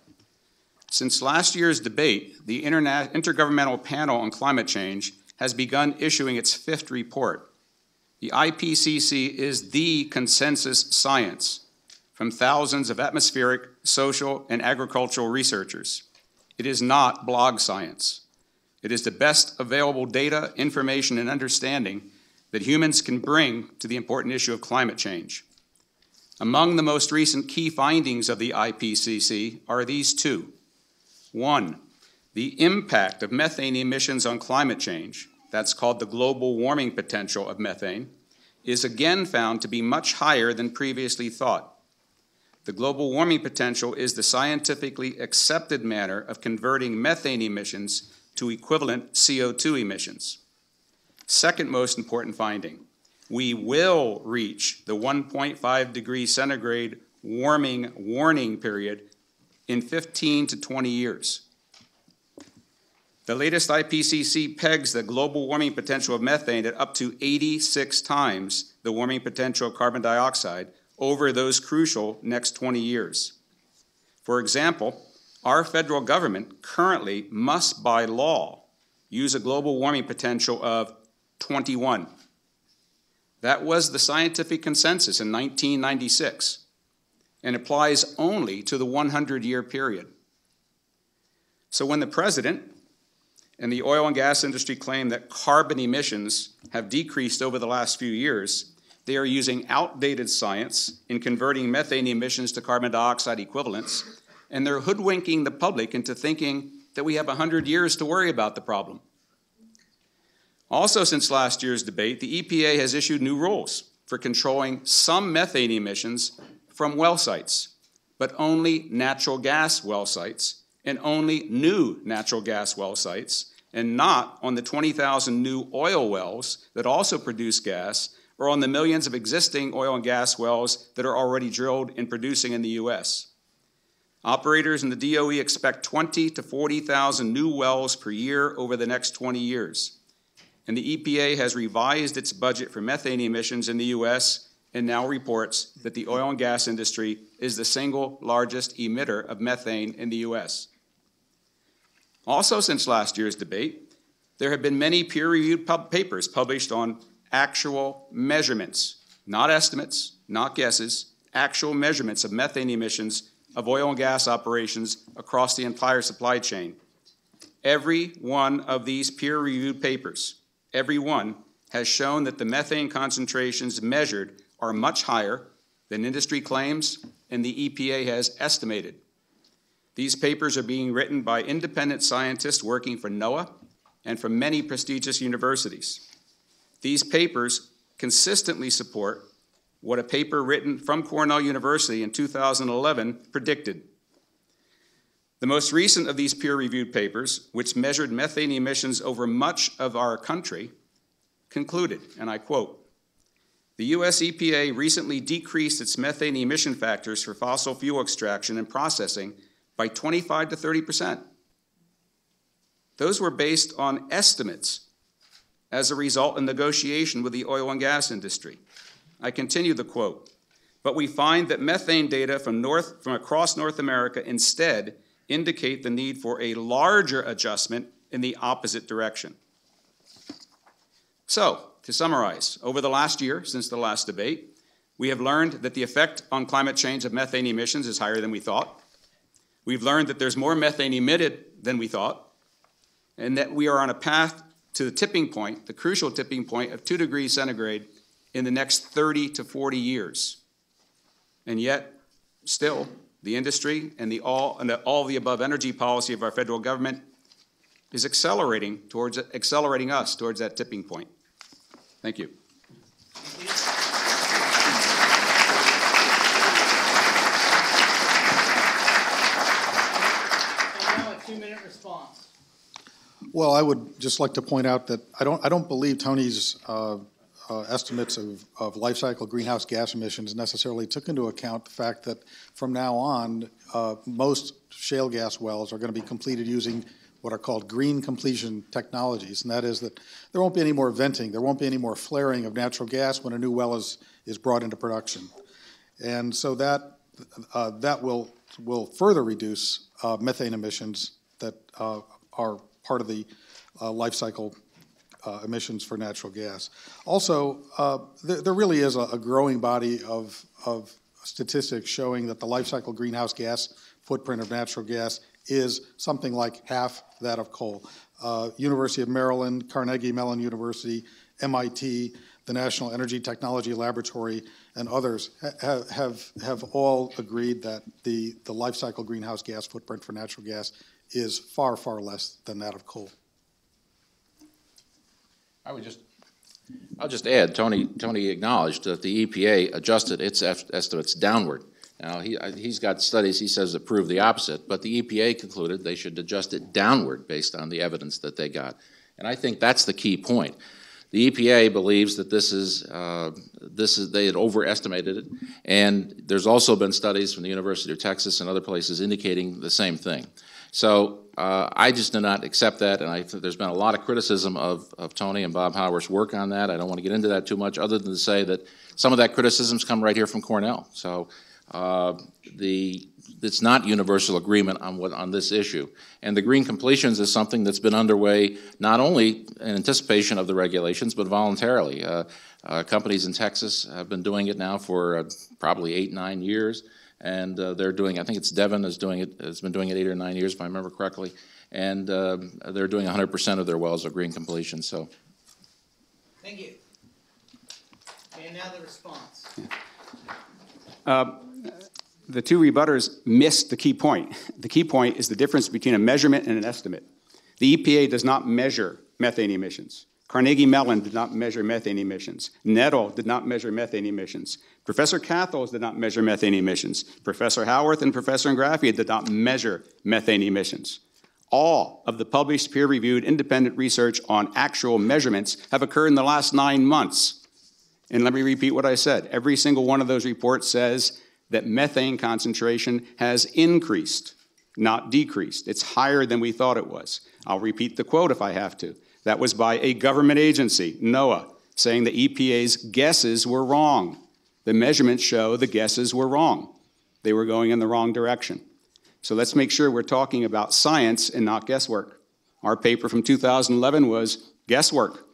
Speaker 6: Since last year's debate, the Intergovernmental Panel on Climate Change has begun issuing its 5th report. The IPCC is the consensus science from thousands of atmospheric, social, and agricultural researchers. It is not blog science. It is the best available data, information, and understanding that humans can bring to the important issue of climate change. Among the most recent key findings of the IPCC are these two. One, the impact of methane emissions on climate change, that's called the global warming potential of methane, is again found to be much higher than previously thought. The global warming potential is the scientifically accepted manner of converting methane emissions to equivalent CO2 emissions. Second most important finding, we will reach the 1.5 degrees centigrade warming warning period in 15 to 20 years. The latest IPCC pegs the global warming potential of methane at up to 86 times the warming potential of carbon dioxide over those crucial next 20 years. For example, our federal government currently must, by law, use a global warming potential of 21. That was the scientific consensus in 1996 and applies only to the 100-year period. So when the president and the oil and gas industry claim that carbon emissions have decreased over the last few years, they are using outdated science in converting methane emissions to carbon dioxide equivalents, and they're hoodwinking the public into thinking that we have 100 years to worry about the problem. Also, since last year's debate, the EPA has issued new rules for controlling some methane emissions from well sites, but only natural gas well sites and only new natural gas well sites, and not on the 20,000 new oil wells that also produce gas or on the millions of existing oil and gas wells that are already drilled and producing in the U.S. Operators in the DOE expect 20 to 40,000 new wells per year over the next 20 years. And the EPA has revised its budget for methane emissions in the U.S. and now reports that the oil and gas industry is the single largest emitter of methane in the U.S. Also, since last year's debate, there have been many peer-reviewed papers published on actual measurements, not estimates, not guesses, actual measurements of methane emissions of oil and gas operations across the entire supply chain. Every one of these peer-reviewed papers, every one, has shown that the methane concentrations measured are much higher than industry claims and the EPA has estimated. These papers are being written by independent scientists working for NOAA and from many prestigious universities. These papers consistently support what a paper written from Cornell University in 2011 predicted. The most recent of these peer-reviewed papers, which measured methane emissions over much of our country, concluded, and I quote, "The U.S. EPA recently decreased its methane emission factors for fossil fuel extraction and processing by 25 to 30%. Those were based on estimates as a result of negotiation with the oil and gas industry." I continue the quote, "But we find that methane data from across North America instead indicate the need for a larger adjustment in the opposite direction." So, to summarize, over the last year, since the last debate, we have learned that the effect on climate change of methane emissions is higher than we thought. We've learned that there's more methane emitted than we thought, and that we are on a path to the tipping point, the crucial tipping point of 2 degrees centigrade in the next 30 to 40 years. And yet, still, the industry and all the above energy policy of our federal government is accelerating us towards that tipping point. Thank you.
Speaker 3: And now a 2-minute response.
Speaker 4: Well, I would just like to point out that I don't believe Tony's estimates of life cycle greenhouse gas emissions necessarily took into account the fact that from now on, most shale gas wells are going to be completed using what are called green completion technologies, and that is that there won't be any more venting, there won't be any more flaring of natural gas when a new well is brought into production. And so that will further reduce methane emissions that are part of the life cycle emissions for natural gas. Also, there really is a growing body of statistics showing that the life cycle greenhouse gas footprint of natural gas is something like half that of coal. University of Maryland, Carnegie Mellon University, MIT, the National Energy Technology Laboratory, and others have all agreed that the life cycle greenhouse gas footprint for natural gas is far, far less than that of coal.
Speaker 1: I'll just add, Tony acknowledged that the EPA adjusted its estimates downward. Now, he's got studies, he says, that prove the opposite, but the EPA concluded they should adjust it downward based on the evidence that they got. And I think that's the key point. The EPA believes that they had overestimated it, and there's also been studies from the University of Texas and other places indicating the same thing. So I just do not accept that, and I think there's been a lot of criticism of Tony and Bob Hauer's work on that. I don't want to get into that too much, other than to say that some of that criticism's come right here from Cornell. So it's not universal agreement on this issue. And the green completions is something that's been underway not only in anticipation of the regulations, but voluntarily. Companies in Texas have been doing it now for probably 8-9 years. And they're doing, I think it's Devon is doing it, has been doing it 8 or 9 years, if I remember correctly. And they're doing 100% of their wells of green completion, so.
Speaker 3: Thank you. And now the response.
Speaker 6: The two rebutters missed the key point. The key point is the difference between a measurement and an estimate. The EPA does not measure methane emissions. Carnegie Mellon did not measure methane emissions. Nettle did not measure methane emissions. Professor Cathos did not measure methane emissions. Professor Howarth and Professor Ingraffea did not measure methane emissions. All of the published peer-reviewed independent research on actual measurements have occurred in the last 9 months. And let me repeat what I said. Every single one of those reports says that methane concentration has increased, not decreased. It's higher than we thought it was. I'll repeat the quote if I have to. That was by a government agency, NOAA, saying the EPA's guesses were wrong. The measurements show the guesses were wrong. They were going in the wrong direction. So let's make sure we're talking about science and not guesswork. Our paper from 2011 was guesswork.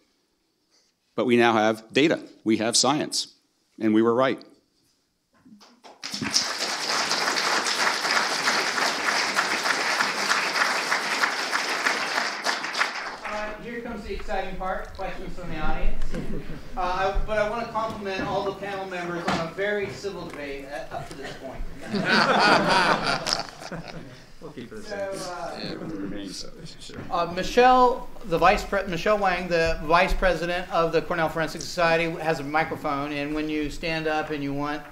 Speaker 6: But we now have data. We have science. And we were right.
Speaker 3: Here comes the exciting part, questions from the audience. But I want to compliment all the panel members on a very civil debate up to this point.
Speaker 5: We'll keep it the
Speaker 3: same. Michelle Wang, the vice president of the Cornell Forensic Society, has a microphone, and when you stand up and you want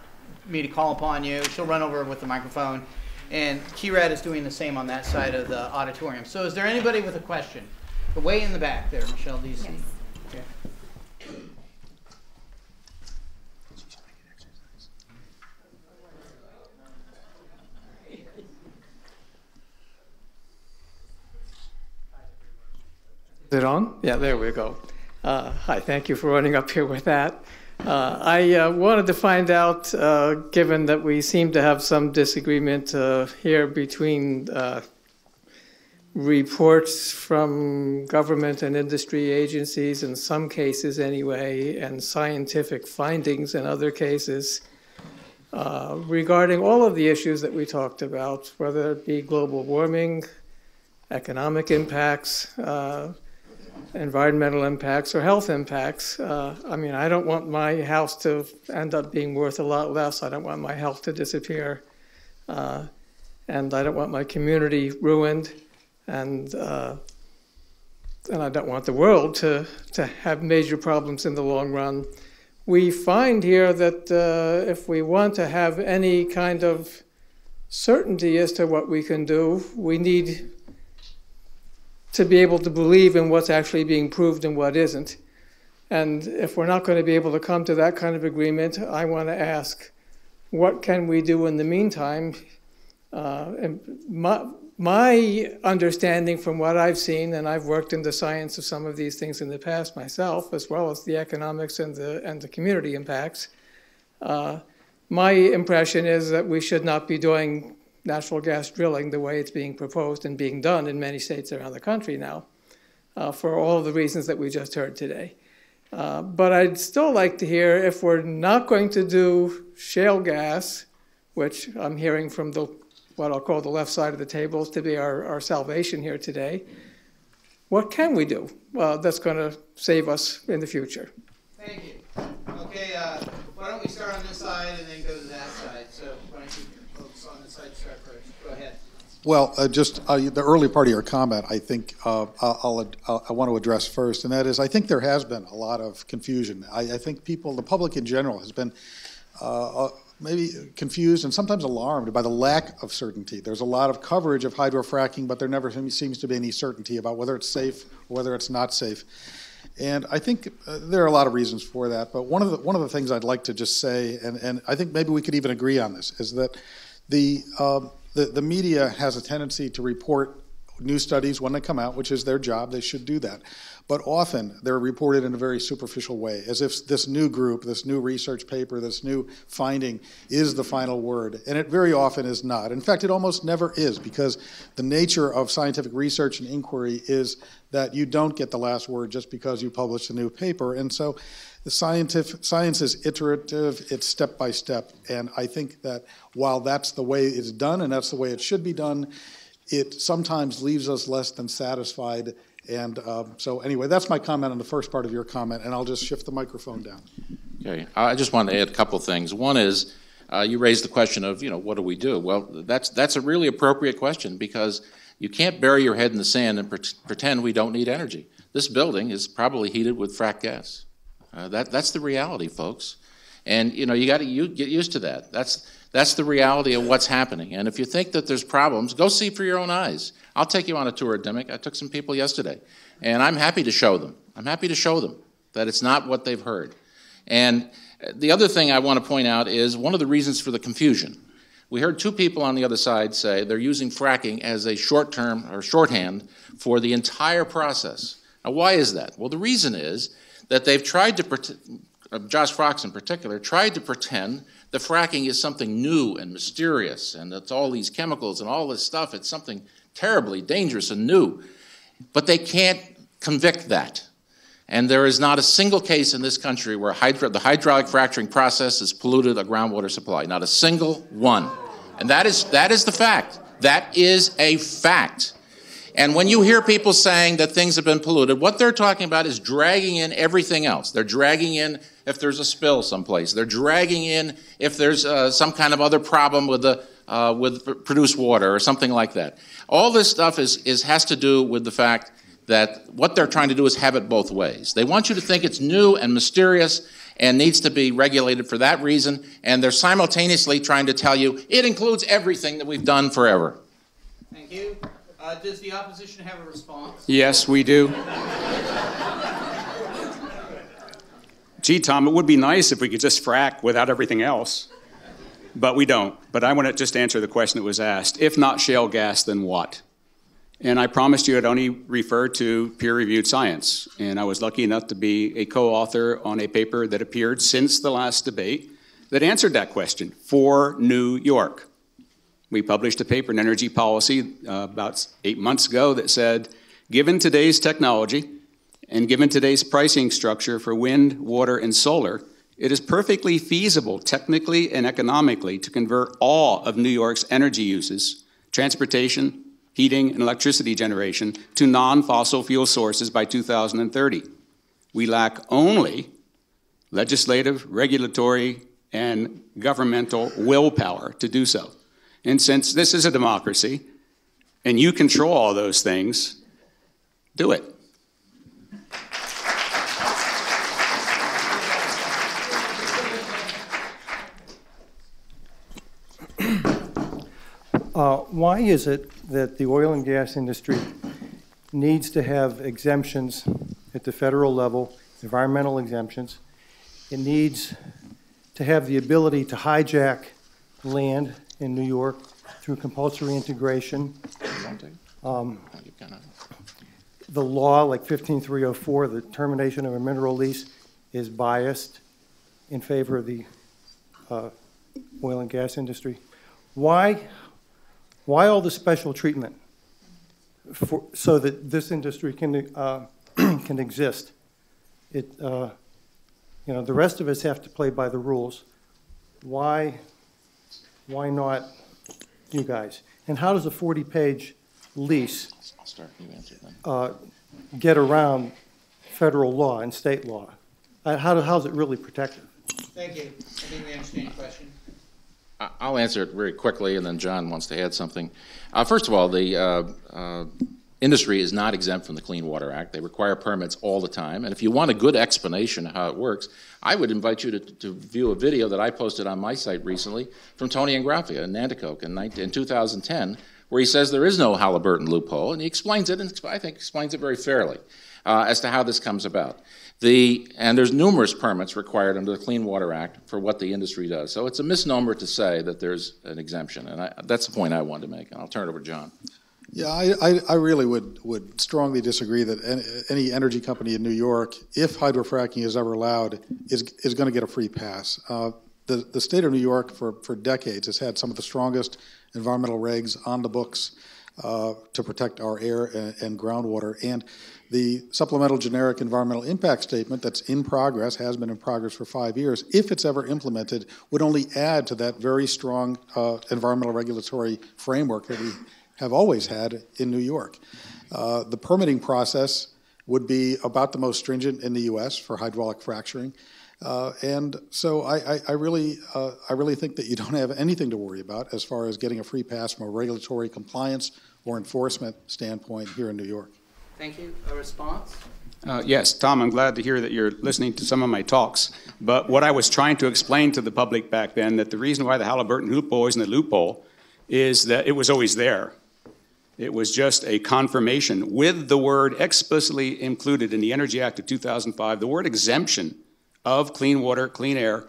Speaker 3: me to call upon you, she'll run over with the microphone. And Conrad is doing the same on that side of the auditorium. So is there anybody with a question? Way in the back there, Michelle, do you see?
Speaker 7: Yes.
Speaker 3: Okay.
Speaker 9: Is it on? Yeah, there we go. Hi, thank you for running up here with that. I wanted to find out, given that we seem to have some disagreement here between reports from government and industry agencies, in some cases anyway, and scientific findings in other cases, regarding all of the issues that we talked about, whether it be global warming, economic impacts, environmental impacts, or health impacts. I mean, I don't want my house to end up being worth a lot less. I don't want my health to disappear. And I don't want my community ruined. And I don't want the world to have major problems in the long run. We find here that if we want to have any kind of certainty as to what we can do, we need to be able to believe in what's actually being proved and what isn't. And if we're not going to be able to come to that kind of agreement, I want to ask, what can we do in the meantime? And my understanding from what I've seen, and I've worked in the science of some of these things in the past myself, as well as the economics and the community impacts, my impression is that we should not be doing natural gas drilling the way it's being proposed and being done in many states around the country now, for all of the reasons that we just heard today. But I'd still like to hear, if we're not going to do shale gas, which I'm hearing from what I'll call the left side of the table to be our salvation here today, what can we do that's going to save us in the future?
Speaker 3: Thank you. me start on this side and then go to that side. So why don't you folks on this side start first? Go ahead.
Speaker 4: Well, the early part of your comment, I think I want to address first, and that is I think there has been a lot of confusion. I think the public in general has been maybe confused and sometimes alarmed by the lack of certainty. There's a lot of coverage of hydrofracking, but there never seems to be any certainty about whether it's safe or whether it's not safe. And I think there are a lot of reasons for that, but one of the things I'd like to just say, and I think maybe we could even agree on this, is that the media has a tendency to report new studies when they come out, which is their job. They should do that. But often they're reported in a very superficial way, as if this new group, this new research paper, this new finding is the final word. And it very often is not. In fact, it almost never is, because the nature of scientific research and inquiry is that you don't get the last word just because you publish a new paper. And so the science is iterative, it's step by step. And I think that while that's the way it's done and that's the way it should be done, it sometimes leaves us less than satisfied. And so anyway, that's my comment on the first part of your comment, and I'll just shift the microphone down.
Speaker 1: Okay, I just want to add a couple things. One is, you raised the question of, what do we do? Well, that's a really appropriate question, because you can't bury your head in the sand and pretend we don't need energy. This building is probably heated with frack gas. That's the reality, folks. And you got to get used to that. That's the reality of what's happening. And if you think that there's problems, go see for your own eyes. I'll take you on a tour of DIMIC. I took some people yesterday, and I'm happy to show them. I'm happy to show them that it's not what they've heard. And the other thing I want to point out is one of the reasons for the confusion. We heard two people on the other side say they're using fracking as a short-term or shorthand for the entire process. Now, why is that? Well, the reason is that they've tried to, Josh Fox in particular, tried to pretend that fracking is something new and mysterious, and it's all these chemicals and all this stuff. It's something terribly dangerous and new. But they can't convict that. And there is not a single case in this country where the hydraulic fracturing process has polluted a groundwater supply. Not a single one. And that is the fact. That is a fact. And when you hear people saying that things have been polluted, what they're talking about is dragging in everything else. They're dragging in if there's a spill someplace. They're dragging in if there's some kind of other problem with produced water or something like that. All this stuff has to do with the fact that what they're trying to do is have it both ways. They want you to think it's new and mysterious and needs to be regulated for that reason, and they're simultaneously trying to tell you it includes everything that we've done forever.
Speaker 3: Thank you. Does the opposition have a response?
Speaker 6: Yes, we do. Gee, Tom, it would be nice if we could just frack without everything else, but we don't. But I want to just answer the question that was asked. If not shale gas, then what? And I promised you I'd only refer to peer-reviewed science. And I was lucky enough to be a co-author on a paper that appeared since the last debate that answered that question for New York. We published a paper in Energy Policy about 8 months ago that said, given today's technology and given today's pricing structure for wind, water, and solar, it is perfectly feasible technically and economically to convert all of New York's energy uses, transportation, heating, and electricity generation, to non-fossil fuel sources by 2030. We lack only legislative, regulatory, and governmental willpower to do so. And since this is a democracy, and you control all those things, do it.
Speaker 10: Why is it that the oil and gas industry needs to have exemptions at the federal level, environmental exemptions? It needs to have the ability to hijack land in New York through compulsory integration. The law, like 15304, the termination of a mineral lease, is biased in favor of the oil and gas industry. Why all the special treatment so that this industry can can exist? The rest of us have to play by the rules. Why not you guys? And how does a 40-page lease get around federal law and state law? How's it really protective?
Speaker 3: Thank you. I think we understand your question.
Speaker 1: I'll answer it very quickly, and then John wants to add something. First of all, the industry is not exempt from the Clean Water Act. They require permits all the time. And if you want a good explanation of how it works, I would invite you to view a video that I posted on my site recently from Tony Ingraffea in Nanticoke in 2010, where he says there is no Halliburton loophole, and he explains it, and I think explains it very fairly as to how this comes about. And there's numerous permits required under the Clean Water Act for what the industry does. So it's a misnomer to say that there's an exemption, and that's the point I wanted to make. And I'll turn it over to John.
Speaker 4: Yeah, I really would strongly disagree that any energy company in New York, if hydrofracking is ever allowed, is going to get a free pass. The state of New York for decades has had some of the strongest environmental regs on the books to protect our air and groundwater. And the supplemental generic environmental impact statement that's in progress, has been in progress for 5 years, if it's ever implemented, would only add to that very strong environmental regulatory framework that we have always had in New York. The permitting process would be about the most stringent in the U.S. for hydraulic fracturing. And so I really think that you don't have anything to worry about as far as getting a free pass from a regulatory compliance or enforcement standpoint here in New York.
Speaker 3: Thank you. A response?
Speaker 6: Yes, Tom, I'm glad to hear that you're listening to some of my talks. But what I was trying to explain to the public back then, that the reason why the Halliburton loophole isn't a loophole is that it was always there. It was just a confirmation with the word explicitly included in the Energy Act of 2005, the word exemption of clean water, clean air,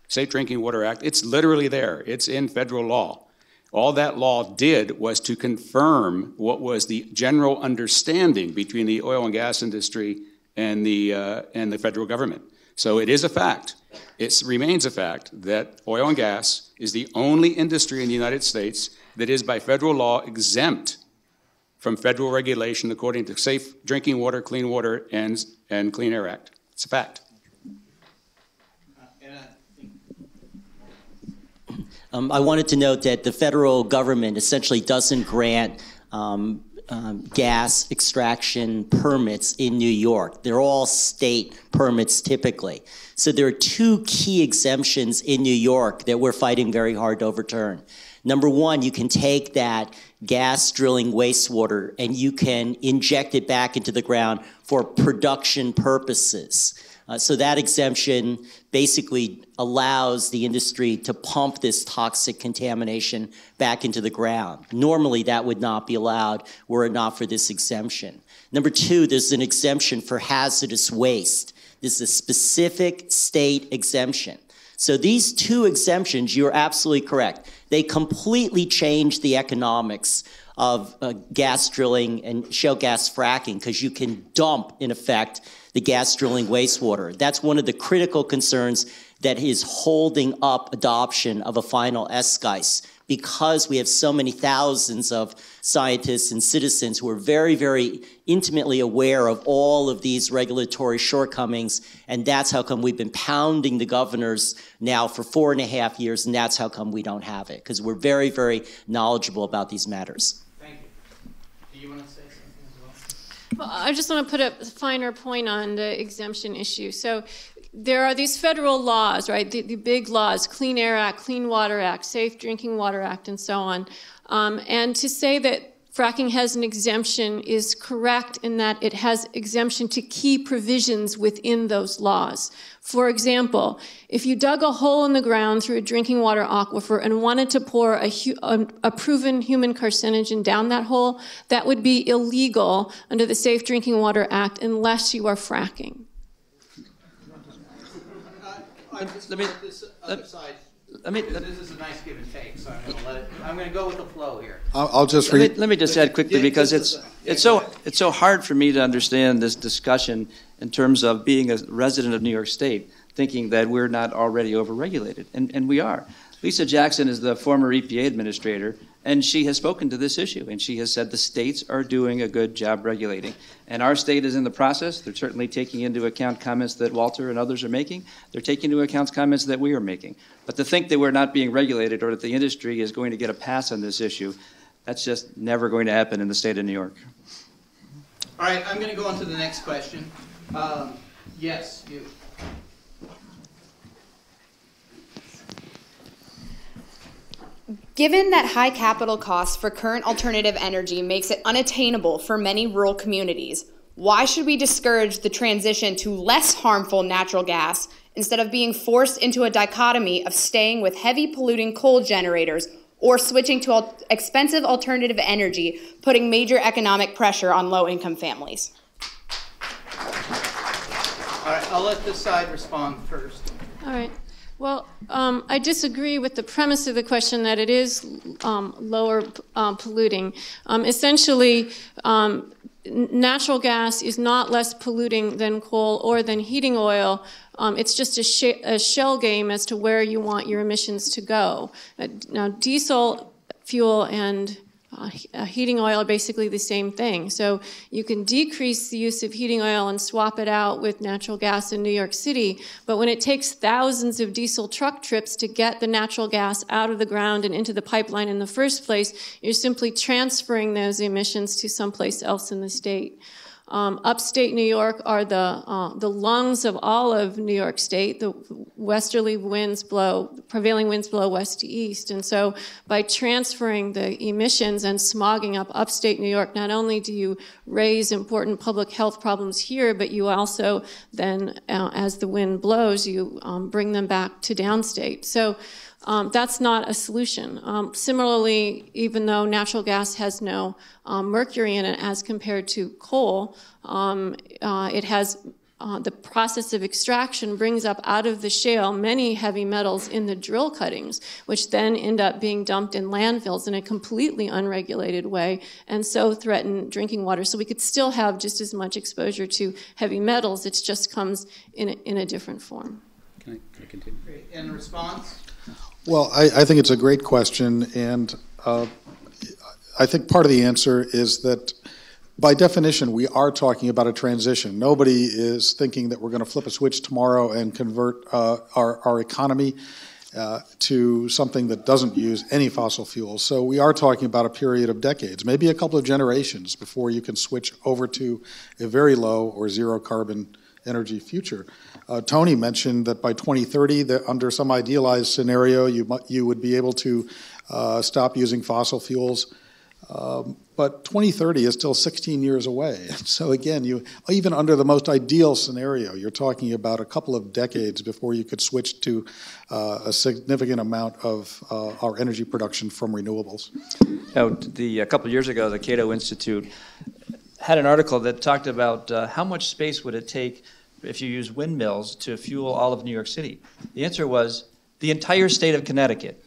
Speaker 6: Safe Drinking Water Act. It's literally there. It's in federal law. All that law did was to confirm what was the general understanding between the oil and gas industry and the federal government. So it is a fact. It remains a fact that oil and gas is the only industry in the United States that is by federal law exempt from federal regulation according to Safe Drinking Water, Clean Water, and Clean Air Act. It's a fact.
Speaker 8: I wanted to note that the federal government essentially doesn't grant gas extraction permits in New York. They're all state permits typically. So there are two key exemptions in New York that we're fighting very hard to overturn. Number one, you can take that gas drilling wastewater and you can inject it back into the ground for production purposes. So that exemption basically allows the industry to pump this toxic contamination back into the ground. Normally that would not be allowed were it not for this exemption. Number two, there's an exemption for hazardous waste. This is a specific state exemption. So these two exemptions, you're absolutely correct. They completely change the economics of gas drilling and shale gas fracking because you can dump, in effect, the gas drilling wastewater. That's one of the critical concerns that is holding up adoption of a final SGICE, because we have so many thousands of scientists and citizens who are very, very intimately aware of all of these regulatory shortcomings, and that's how come we've been pounding the governors now for 4.5 years, and that's how come we don't have it, because we're very, very knowledgeable about these matters.
Speaker 3: Thank you. Do you want to say something as well?
Speaker 7: Well, I just want to put a finer point on the exemption issue. So there are these federal laws, right, the big laws, Clean Air Act, Clean Water Act, Safe Drinking Water Act, and so on. And to say that fracking has an exemption is correct in that it has exemption to key provisions within those laws. For example, if you dug a hole in the ground through a drinking water aquifer and wanted to pour a proven human carcinogen down that hole, that would be illegal under the Safe Drinking Water Act unless you are fracking.
Speaker 3: This is a nice give and take, so I'm going to go with the flow here.
Speaker 4: I'll just
Speaker 5: let me just add quickly, because it's so hard for me to understand this discussion in terms of being a resident of New York State, thinking that we're not already overregulated, and we are. Lisa Jackson is the former EPA administrator, and she has spoken to this issue, and she has said the states are doing a good job regulating. And our state is in the process. They're certainly taking into account comments that Walter and others are making. They're taking into account comments that we are making. But to think that we're not being regulated or that the industry is going to get a pass on this issue, that's just never going to happen in the state of New York.
Speaker 3: All right, I'm going to go on to the next question. Yes, you.
Speaker 11: Given that high capital costs for current alternative energy makes it unattainable for many rural communities, why should we discourage the transition to less harmful natural gas instead of being forced into a dichotomy of staying with heavy polluting coal generators or switching to expensive alternative energy, putting major economic pressure on low-income families?
Speaker 3: All right, I'll let this side respond first.
Speaker 7: All right. Well, I disagree with the premise of the question that it is lower polluting. Essentially, natural gas is not less polluting than coal or than heating oil. It's just a shell game as to where you want your emissions to go. Now, diesel fuel and heating oil are basically the same thing. So you can decrease the use of heating oil and swap it out with natural gas in New York City, but when it takes thousands of diesel truck trips to get the natural gas out of the ground and into the pipeline in the first place, you're simply transferring those emissions to someplace else in the state. Upstate New York are the lungs of all of New York State. The westerly winds blow, prevailing winds blow west to east. And so by transferring the emissions and smogging up upstate New York, not only do you raise important public health problems here, but you also then, as the wind blows, you bring them back to downstate. So that's not a solution. Similarly, even though natural gas has no mercury in it as compared to coal, it has the process of extraction brings up out of the shale many heavy metals in the drill cuttings, which then end up being dumped in landfills in a completely unregulated way and so threaten drinking water. So we could still have just as much exposure to heavy metals. It just comes in a different form.
Speaker 6: Can I continue?
Speaker 3: Great. In response?
Speaker 4: Well, I think it's a great question, and I think part of the answer is that by definition, we are talking about a transition. Nobody is thinking that we're going to flip a switch tomorrow and convert our economy to something that doesn't use any fossil fuels. So we are talking about a period of decades, maybe a couple of generations before you can switch over to a very low or zero carbon energy future. Tony mentioned that by 2030, that under some idealized scenario, you would be able to stop using fossil fuels. But 2030 is still 16 years away. So again, even under the most ideal scenario, you're talking about a couple of decades before you could switch to a significant amount of our energy production from renewables.
Speaker 5: A couple of years ago, the Cato Institute had an article that talked about how much space would it take if you use windmills to fuel all of New York City. The answer was the entire state of Connecticut.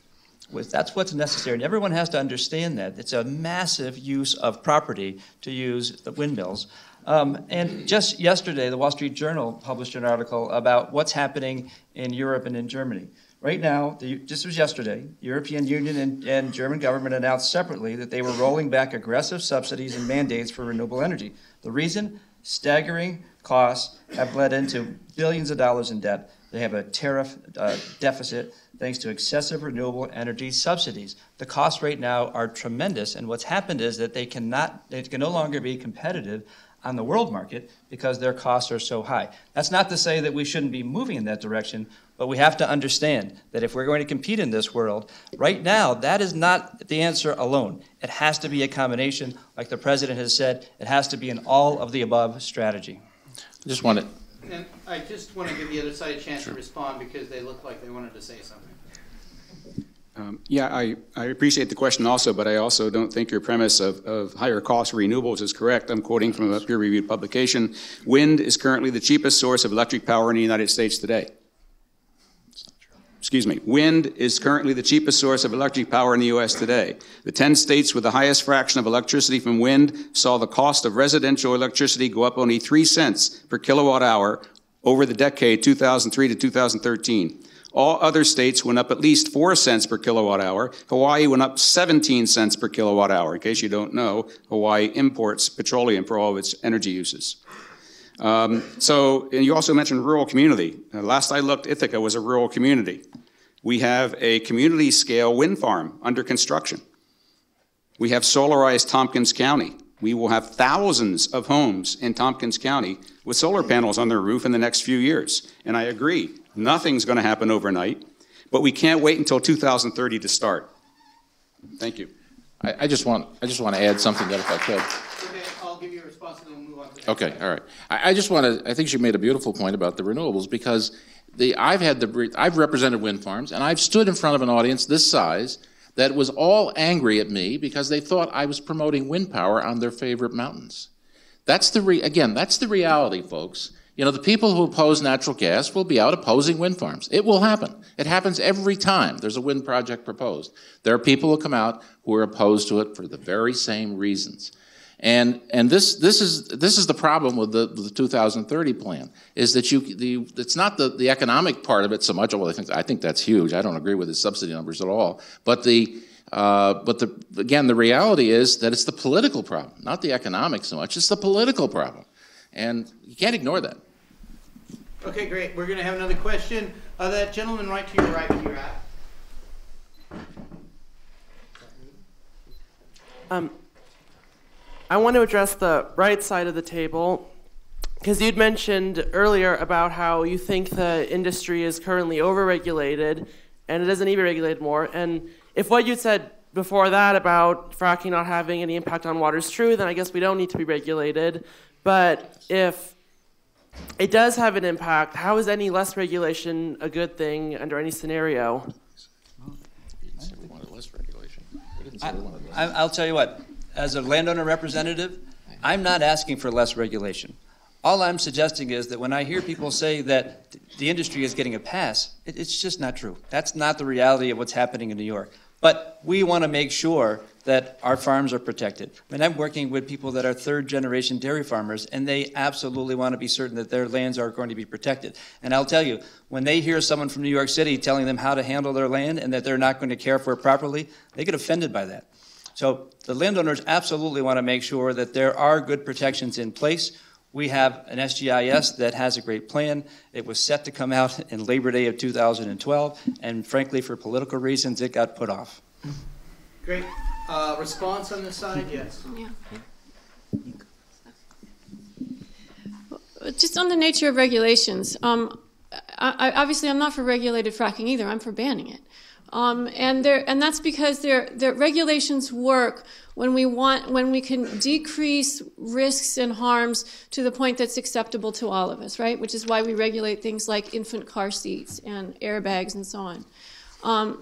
Speaker 5: That's what's necessary, and everyone has to understand that. It's a massive use of property to use the windmills. And just yesterday, the Wall Street Journal published an article about what's happening in Europe and in Germany. Right now, this was yesterday, the European Union and German government announced separately that they were rolling back aggressive subsidies and mandates for renewable energy. The reason? Staggering costs have led into billions of dollars in debt. They have a tariff deficit thanks to excessive renewable energy subsidies. The costs right now are tremendous, and what's happened is that they can no longer be competitive on the world market because their costs are so high. That's not to say that we shouldn't be moving in that direction, but we have to understand that if we're going to compete in this world, right now, that is not the answer alone. It has to be a combination, like the president has said, it has to be an all of the above strategy.
Speaker 1: I just want to...
Speaker 3: And I just want to give the other side a chance to respond because they look like they wanted to say something.
Speaker 6: Yeah, I appreciate the question also, but I also don't think your premise of higher costs for renewables is correct. I'm quoting from a peer-reviewed publication. Wind is currently the cheapest source of electric power in the United States today. Excuse me. Wind is currently the cheapest source of electric power in the U.S. today. The 10 states with the highest fraction of electricity from wind saw the cost of residential electricity go up only 3 cents per kilowatt hour over the decade 2003 to 2013. All other states went up at least 4 cents per kilowatt hour. Hawaii went up 17 cents per kilowatt hour. In case you don't know, Hawaii imports petroleum for all of its energy uses. And you also mentioned rural community. Last I looked, Ithaca was a rural community. We have a community-scale wind farm under construction. We have solarized Tompkins County. We will have thousands of homes in Tompkins County with solar panels on their roof in the next few years. And I agree, nothing's going to happen overnight, but we can't wait until 2030 to start. Thank you.
Speaker 1: I just want to add something that if I could.
Speaker 3: Okay, I'll give you a response and then we'll move on to the next.
Speaker 1: Okay, all right. I think she made a beautiful point about the renewables, because I've represented wind farms, and I've stood in front of an audience this size that was all angry at me because they thought I was promoting wind power on their favorite mountains. That's the reality, folks. You know, the people who oppose natural gas will be out opposing wind farms. It will happen. It happens every time there's a wind project proposed. There are people who come out who are opposed to it for the very same reasons. And this is the problem with the 2030 plan, is that it's not the economic part of it so much. Well, I think that's huge. I don't agree with the subsidy numbers at all. But again, the reality is that it's the political problem, not the economic so much. It's the political problem, and you can't ignore that.
Speaker 3: Okay, great. We're going to have another question. That gentleman right to your right here at.
Speaker 12: I want to address the right side of the table, because you'd mentioned earlier about how you think the industry is currently overregulated and it doesn't need to be regulated more. And if what you said before that about fracking not having any impact on water is true, then I guess we don't need to be regulated. But if it does have an impact, how is any less regulation a good thing under any scenario?
Speaker 5: I'll tell you what. As a landowner representative, I'm not asking for less regulation. All I'm suggesting is that when I hear people say that the industry is getting a pass, it's just not true. That's not the reality of what's happening in New York. But we want to make sure that our farms are protected. I mean, I'm working with people that are third-generation dairy farmers, and they absolutely want to be certain that their lands are going to be protected. And I'll tell you, when they hear someone from New York City telling them how to handle their land and that they're not going to care for it properly, they get offended by that. So the landowners absolutely want to make sure that there are good protections in place. We have an SGIS that has a great plan. It was set to come out in Labor Day of 2012, and frankly, for political reasons, it got put off.
Speaker 3: Great. Response on this side? Yes.
Speaker 7: Yeah. Just on the nature of regulations, obviously I'm not for regulated fracking either. I'm for banning it. And that's because the regulations work when we can decrease risks and harms to the point that's acceptable to all of us, right? Which is why we regulate things like infant car seats and airbags and so on.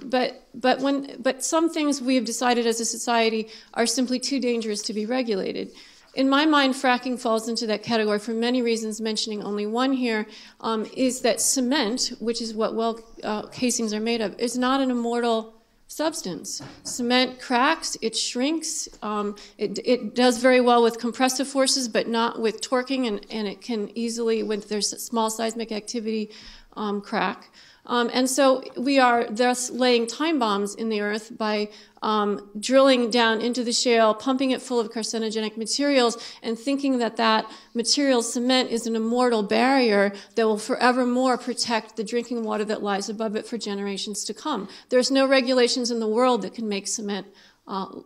Speaker 7: But some things we have decided as a society are simply too dangerous to be regulated. In my mind, fracking falls into that category for many reasons, mentioning only one here, is that cement, which is what well casings are made of, is not an immortal substance. Cement cracks, it shrinks, it does very well with compressive forces, but not with torquing, and it can easily, when there's small seismic activity, crack. And so we are thus laying time bombs in the earth by drilling down into the shale, pumping it full of carcinogenic materials, and thinking that that material, cement, is an immortal barrier that will forevermore protect the drinking water that lies above it for generations to come. There's no regulations in the world that can make cement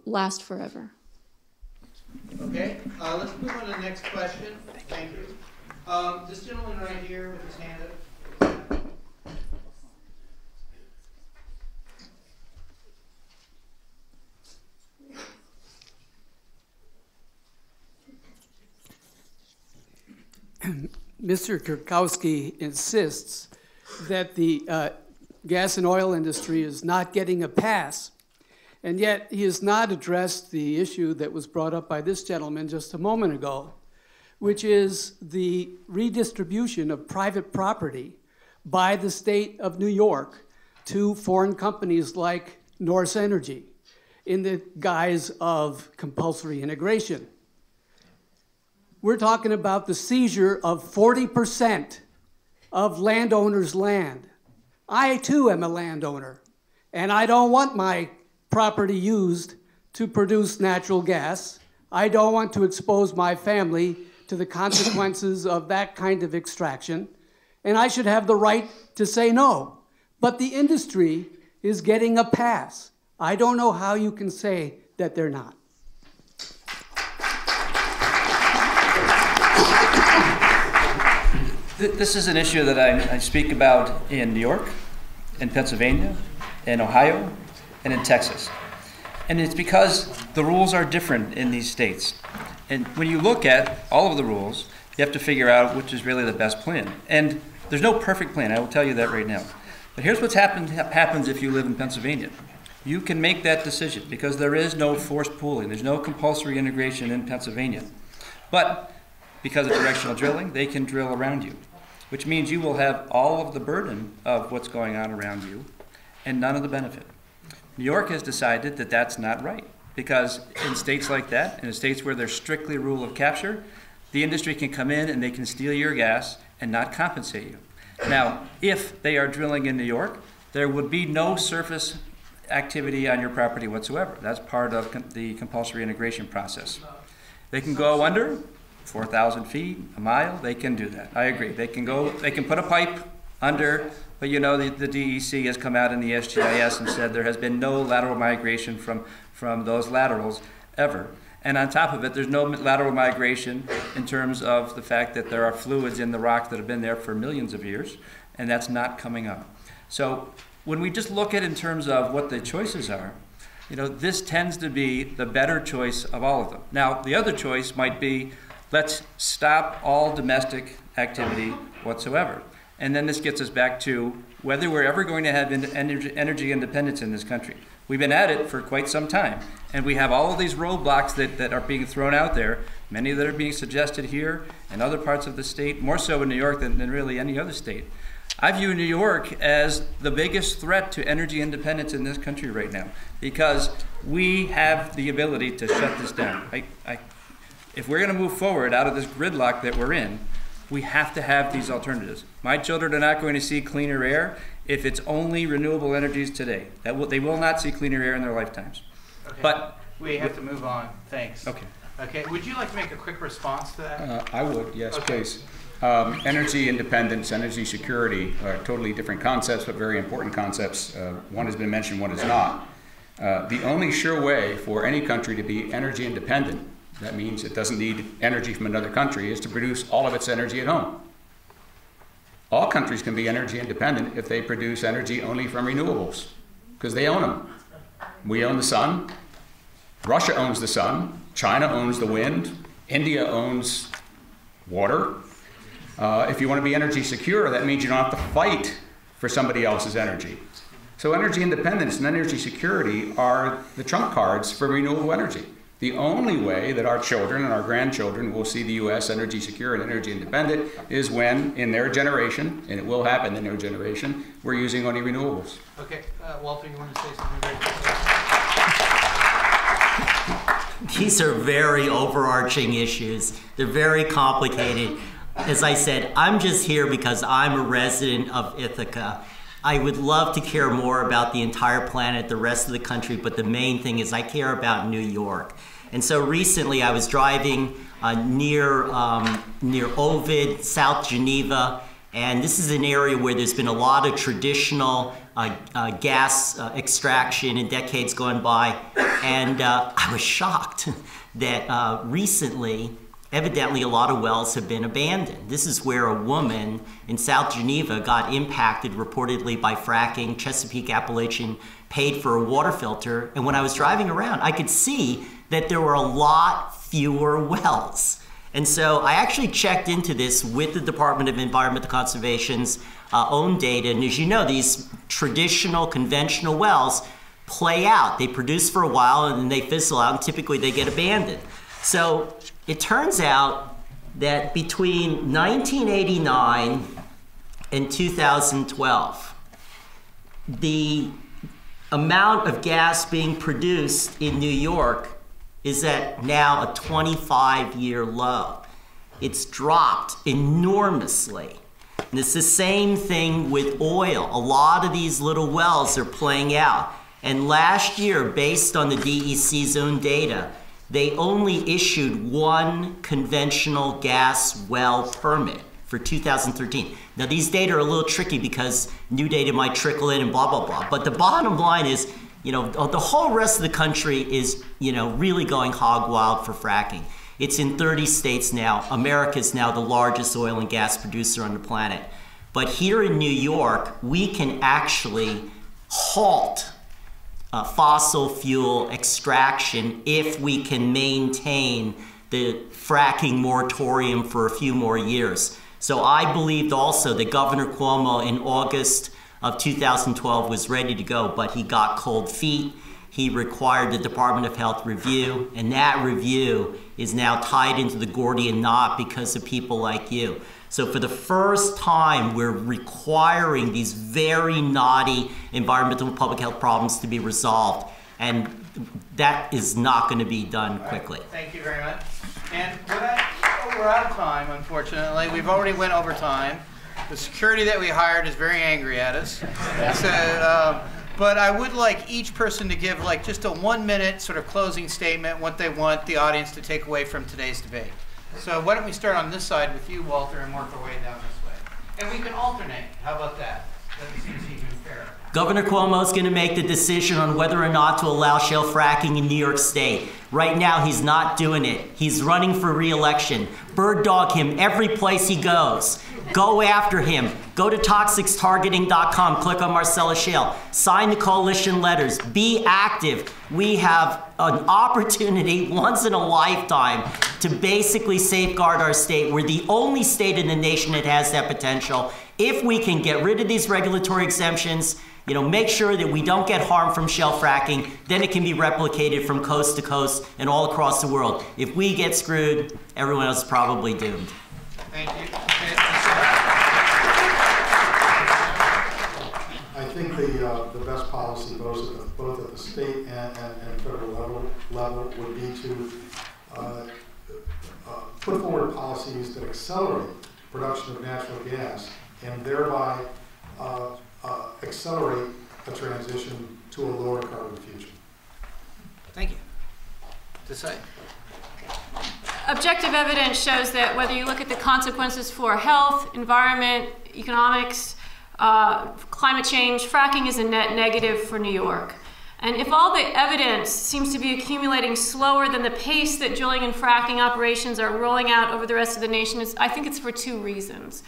Speaker 7: last forever.
Speaker 3: Okay, let's move on to the next question. Thank you. This gentleman right here with his hand up.
Speaker 13: Mr. Kurkoski insists that the gas and oil industry is not getting a pass, and yet he has not addressed the issue that was brought up by this gentleman just a moment ago, which is the redistribution of private property by the state of New York to foreign companies like Norse Energy in the guise of compulsory integration. We're talking about the seizure of 40% of landowners' land. I, too, am a landowner, and I don't want my property used to produce natural gas. I don't want to expose my family to the consequences of that kind of extraction, and I should have the right to say no. But the industry is getting a pass. I don't know how you can say that they're not.
Speaker 5: This is an issue that I speak about in New York, in Pennsylvania, in Ohio, and in Texas. And it's because the rules are different in these states. And when you look at all of the rules, you have to figure out which is really the best plan. And there's no perfect plan, I will tell you that right now. But here's what happens if you live in Pennsylvania. You can make that decision because there is no forced pooling. There's no compulsory integration in Pennsylvania. But because of directional drilling, they can drill around you, which means you will have all of the burden of what's going on around you and none of the benefit. New York has decided that that's not right because in states like that, in states where there's strictly rule of capture, the industry can come in and they can steal your gas and not compensate you. Now, if they are drilling in New York, there would be no surface activity on your property whatsoever. That's part of the compulsory integration process. They can go under 4,000 feet, a mile, they can do that. I agree. They can put a pipe under, but you know the DEC has come out in the SGIS and said there has been no lateral migration from those laterals ever. And on top of it, there's no lateral migration in terms of the fact that there are fluids in the rock that have been there for millions of years, and that's not coming up. So when we just look at in terms of what the choices are, you know, this tends to be the better choice of all of them. Now, the other choice might be, let's stop all domestic activity whatsoever. And then this gets us back to whether we're ever going to have energy independence in this country. We've been at it for quite some time, and we have all of these roadblocks that are being thrown out there, many that are being suggested here and other parts of the state, more so in New York than really any other state. I view New York as the biggest threat to energy independence in this country right now because we have the ability to shut this down. If we're going to move forward out of this gridlock that we're in, we have to have these alternatives. My children are not going to see cleaner air if it's only renewable energies today. They will not see cleaner air in their lifetimes.
Speaker 3: Okay.
Speaker 5: But
Speaker 3: we have to move on. Thanks.
Speaker 5: Okay.
Speaker 3: Okay. Would you like to make a quick response to that?
Speaker 6: I would, yes,
Speaker 3: okay.
Speaker 6: Please. Energy independence, energy security are totally different concepts, but very important concepts. One has been mentioned, one is not. The only sure way for any country to be energy independent, that means it doesn't need energy from another country, is to produce all of its energy at home. All countries can be energy independent if they produce energy only from renewables, because they own them. We own the sun, Russia owns the sun, China owns the wind, India owns water. If you want to be energy secure, that means you don't have to fight for somebody else's energy. So energy independence and energy security are the trump cards for renewable energy. The only way that our children and our grandchildren will see the U.S. energy secure and energy independent is when, in their generation, and it will happen in their generation, we're using only renewables.
Speaker 3: Okay, Walter, you want to say something very quickly?
Speaker 8: These are very overarching issues. They're very complicated. As I said, I'm just here because I'm a resident of Ithaca. I would love to care more about the entire planet, the rest of the country, but the main thing is I care about New York. And so recently I was driving near Ovid, South Geneva, and this is an area where there's been a lot of traditional gas extraction in decades gone by, and I was shocked that recently, evidently a lot of wells have been abandoned. This is where a woman in South Geneva got impacted reportedly by fracking. Chesapeake Appalachian paid for a water filter, and when I was driving around, I could see that there were a lot fewer wells. And so I actually checked into this with the Department of Environmental Conservation's own data, and as you know, these traditional, conventional wells play out. They produce for a while, and then they fizzle out, and typically they get abandoned. So it turns out that between 1989 and 2012, the amount of gas being produced in New York is at now a 25-year low. It's dropped enormously. And it's the same thing with oil. A lot of these little wells are playing out. And last year, based on the DEC's own data, they only issued one conventional gas well permit for 2013. Now these data are a little tricky because new data might trickle in and blah, blah, blah. But the bottom line is, you know, the whole rest of the country is, you know, really going hog wild for fracking. It's in 30 states now. America is now the largest oil and gas producer on the planet. But here in New York, we can actually halt fossil fuel extraction if we can maintain the fracking moratorium for a few more years. So I believed also that Governor Cuomo in August of 2012 was ready to go, but he got cold feet. He required the Department of Health review, and that review is now tied into the Gordian knot because of people like you. So for the first time, we're requiring these very knotty environmental and public health problems to be resolved, and that is not going to be done quickly.
Speaker 3: Thank you very much. And we're out of time, unfortunately. We've already went over time. The security that we hired is very angry at us. So, but I would like each person to give like just a 1-minute sort of closing statement, what they want the audience to take away from today's debate. So why don't we start on this side with you, Walter, and work our way down this way. And we can alternate. How about that? That seems even fairer.
Speaker 8: Governor Cuomo is going to make the decision on whether or not to allow shale fracking in New York State. Right now, he's not doing it. He's running for re-election. Bird dog him every place he goes. Go after him. Go to toxicstargeting.com. Click on Marcellus Shale. Sign the coalition letters. Be active. We have an opportunity once in a lifetime to basically safeguard our state. We're the only state in the nation that has that potential. If we can get rid of these regulatory exemptions, you know, make sure that we don't get harmed from shale fracking, then it can be replicated from coast to coast and all across the world. If we get screwed, everyone else is probably doomed.
Speaker 3: Thank you.
Speaker 4: I think the best policy, both at the state and federal level, would be to put forward policies that accelerate production of natural gas and thereby accelerate a transition to a lower carbon future.
Speaker 3: Thank you. To say.
Speaker 7: Objective evidence shows that whether you look at the consequences for health, environment, economics, climate change, fracking is a net negative for New York. And if all the evidence seems to be accumulating slower than the pace that drilling and fracking operations are rolling out over the rest of the nation, I think it's for 2 reasons.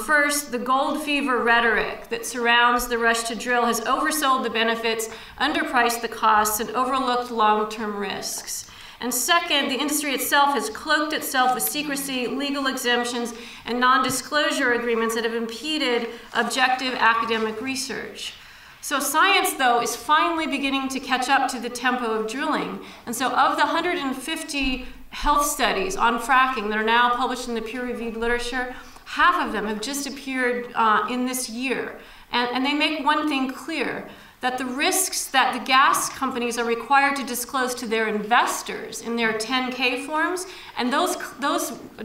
Speaker 7: First, the gold fever rhetoric that surrounds the rush to drill has oversold the benefits, underpriced the costs, and overlooked long-term risks. And second, the industry itself has cloaked itself with secrecy, legal exemptions, and non-disclosure agreements that have impeded objective academic research. So science, though, is finally beginning to catch up to the tempo of drilling. And so of the 150 health studies on fracking that are now published in the peer-reviewed literature, half of them have just appeared in this year. And they make one thing clear, that the risks that the gas companies are required to disclose to their investors in their 10K forms, and those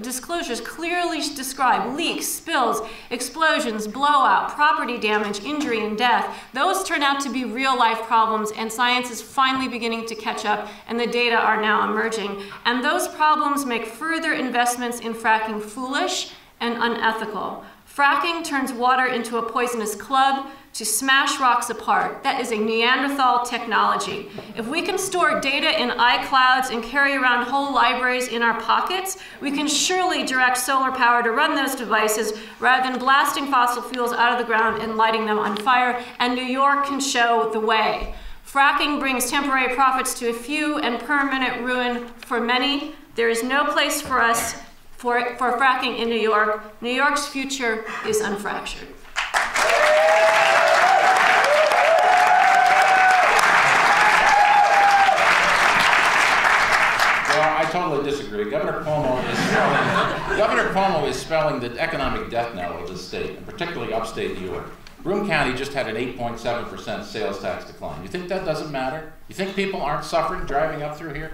Speaker 7: disclosures clearly describe leaks, spills, explosions, blowout, property damage, injury, and death. Those turn out to be real-life problems, and science is finally beginning to catch up, and the data are now emerging. And those problems make further investments in fracking foolish and unethical. Fracking turns water into a poisonous club to smash rocks apart. That is a Neanderthal technology. If we can store data in iClouds and carry around whole libraries in our pockets, we can surely direct solar power to run those devices rather than blasting fossil fuels out of the ground and lighting them on fire, and New York can show the way. Fracking brings temporary profits to a few and permanent ruin for many. There is no place for us for fracking in New York. New York's future is unfractured.
Speaker 1: Well, I totally disagree. Governor Cuomo is spelling the economic death knell of the state, and particularly upstate New York. Broome County just had an 8.7% sales tax decline. You think that doesn't matter? You think people aren't suffering driving up through here?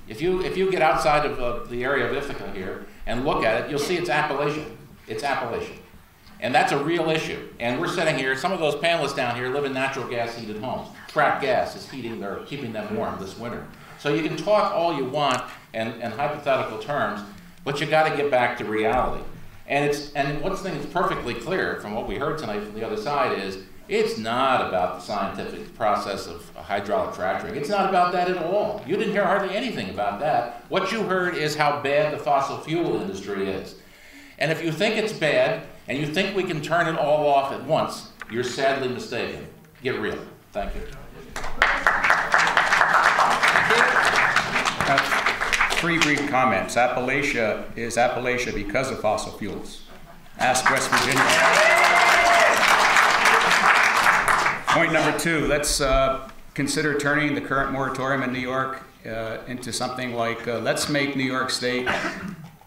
Speaker 1: If you get outside of the area of Ithaca here and look at it, you'll see it's Appalachian. It's Appalachian. And that's a real issue. And we're sitting here, some of those panelists down here live in natural gas heated homes. Trapped gas is keeping them warm this winter. So you can talk all you want in hypothetical terms, but you got to get back to reality. And one thing that's perfectly clear from what we heard tonight from the other side is it's not about the scientific process of hydraulic fracturing. It's not about that at all. You didn't hear hardly anything about that. What you heard is how bad the fossil fuel industry is. And if you think it's bad, and you think we can turn it all off at once, you're sadly mistaken. Get real. Thank you.
Speaker 6: three brief comments. Appalachia is Appalachia because of fossil fuels. Ask West Virginia. Point number two, let's consider turning the current moratorium in New York into something like, let's make New York State,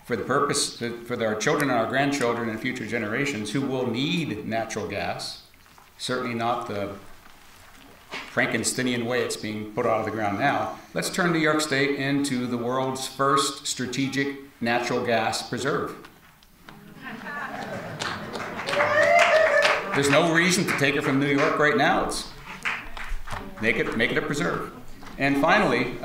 Speaker 6: for the purpose, for our children and our grandchildren and future generations who will need natural gas, certainly not the Frankensteinian way it's being put out of the ground now, let's turn New York State into the world's first strategic natural gas preserve. There's no reason to take it from New York right now. It's make it a preserve. And finally,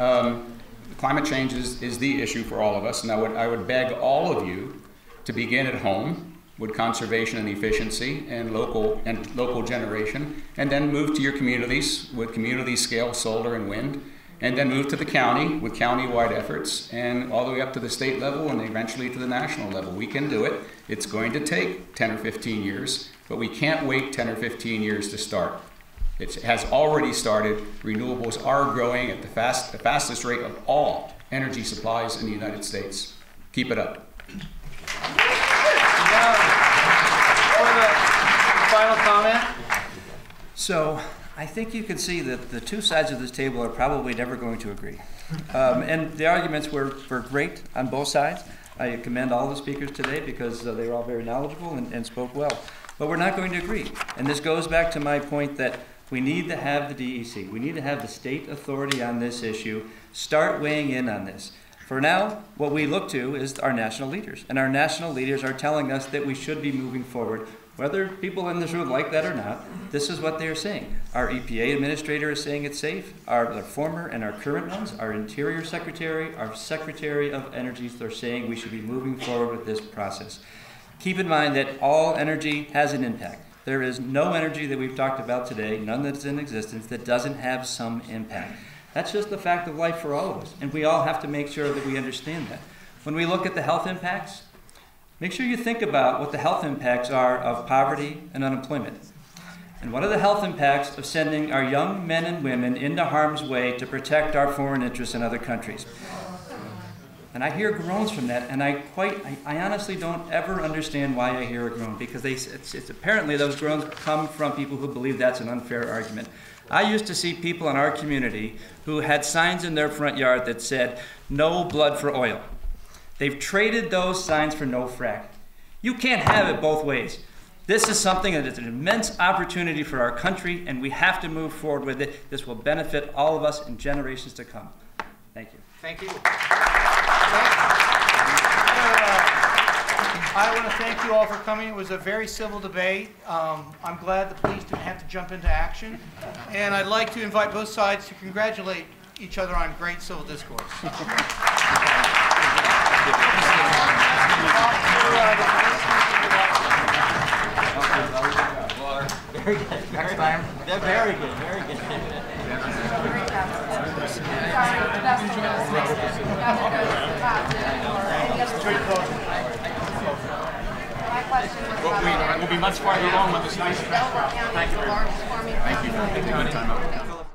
Speaker 6: climate change is the issue for all of us, and I would beg all of you to begin at home with conservation and efficiency and local generation, and then move to your communities with community scale solar and wind, and then move to the county with county-wide efforts, and all the way up to the state level and eventually to the national level. We can do it. It's going to take 10 or 15 years, but we can't wait 10 or 15 years to start. It has already started. Renewables are growing at the fastest rate of all energy supplies in the United States. Keep it up.
Speaker 3: For the final comment.
Speaker 5: So I think you can see that the two sides of this table are probably never going to agree. And the arguments were great on both sides. I commend all the speakers today because they were all very knowledgeable and spoke well. But we're not going to agree. And this goes back to my point that we need to have the DEC. We need to have the state authority on this issue start weighing in on this. For now, what we look to is our national leaders. And our national leaders are telling us that we should be moving forward. Whether people in this room like that or not, this is what they are saying. Our EPA administrator is saying it's safe. Our former and our current ones, our Interior Secretary, our Secretary of Energy, they're saying we should be moving forward with this process. Keep in mind that all energy has an impact. There is no energy that we've talked about today, none that's in existence, that doesn't have some impact. That's just the fact of life for all of us, and we all have to make sure that we understand that. When we look at the health impacts, make sure you think about what the health impacts are of poverty and unemployment. And what are the health impacts of sending our young men and women into harm's way to protect our foreign interests in other countries? And I hear groans from that, and I honestly don't ever understand why I hear a groan, because it's apparently those groans come from people who believe that's an unfair argument. I used to see people in our community who had signs in their front yard that said, "No blood for oil." They've traded those signs for no frack. You can't have it both ways. This is something that is an immense opportunity for our country, and we have to move forward with it. This will benefit all of us in generations to come. Thank you.
Speaker 3: Thank you. I want to thank you all for coming. It was a very civil debate. I'm glad the police didn't have to jump into action. And I'd like to invite both sides to congratulate each other on great civil discourse.
Speaker 8: Very good. Next time. Very good. Very good.
Speaker 14: We'll be much farther along with this. Thank you very much. Thank you.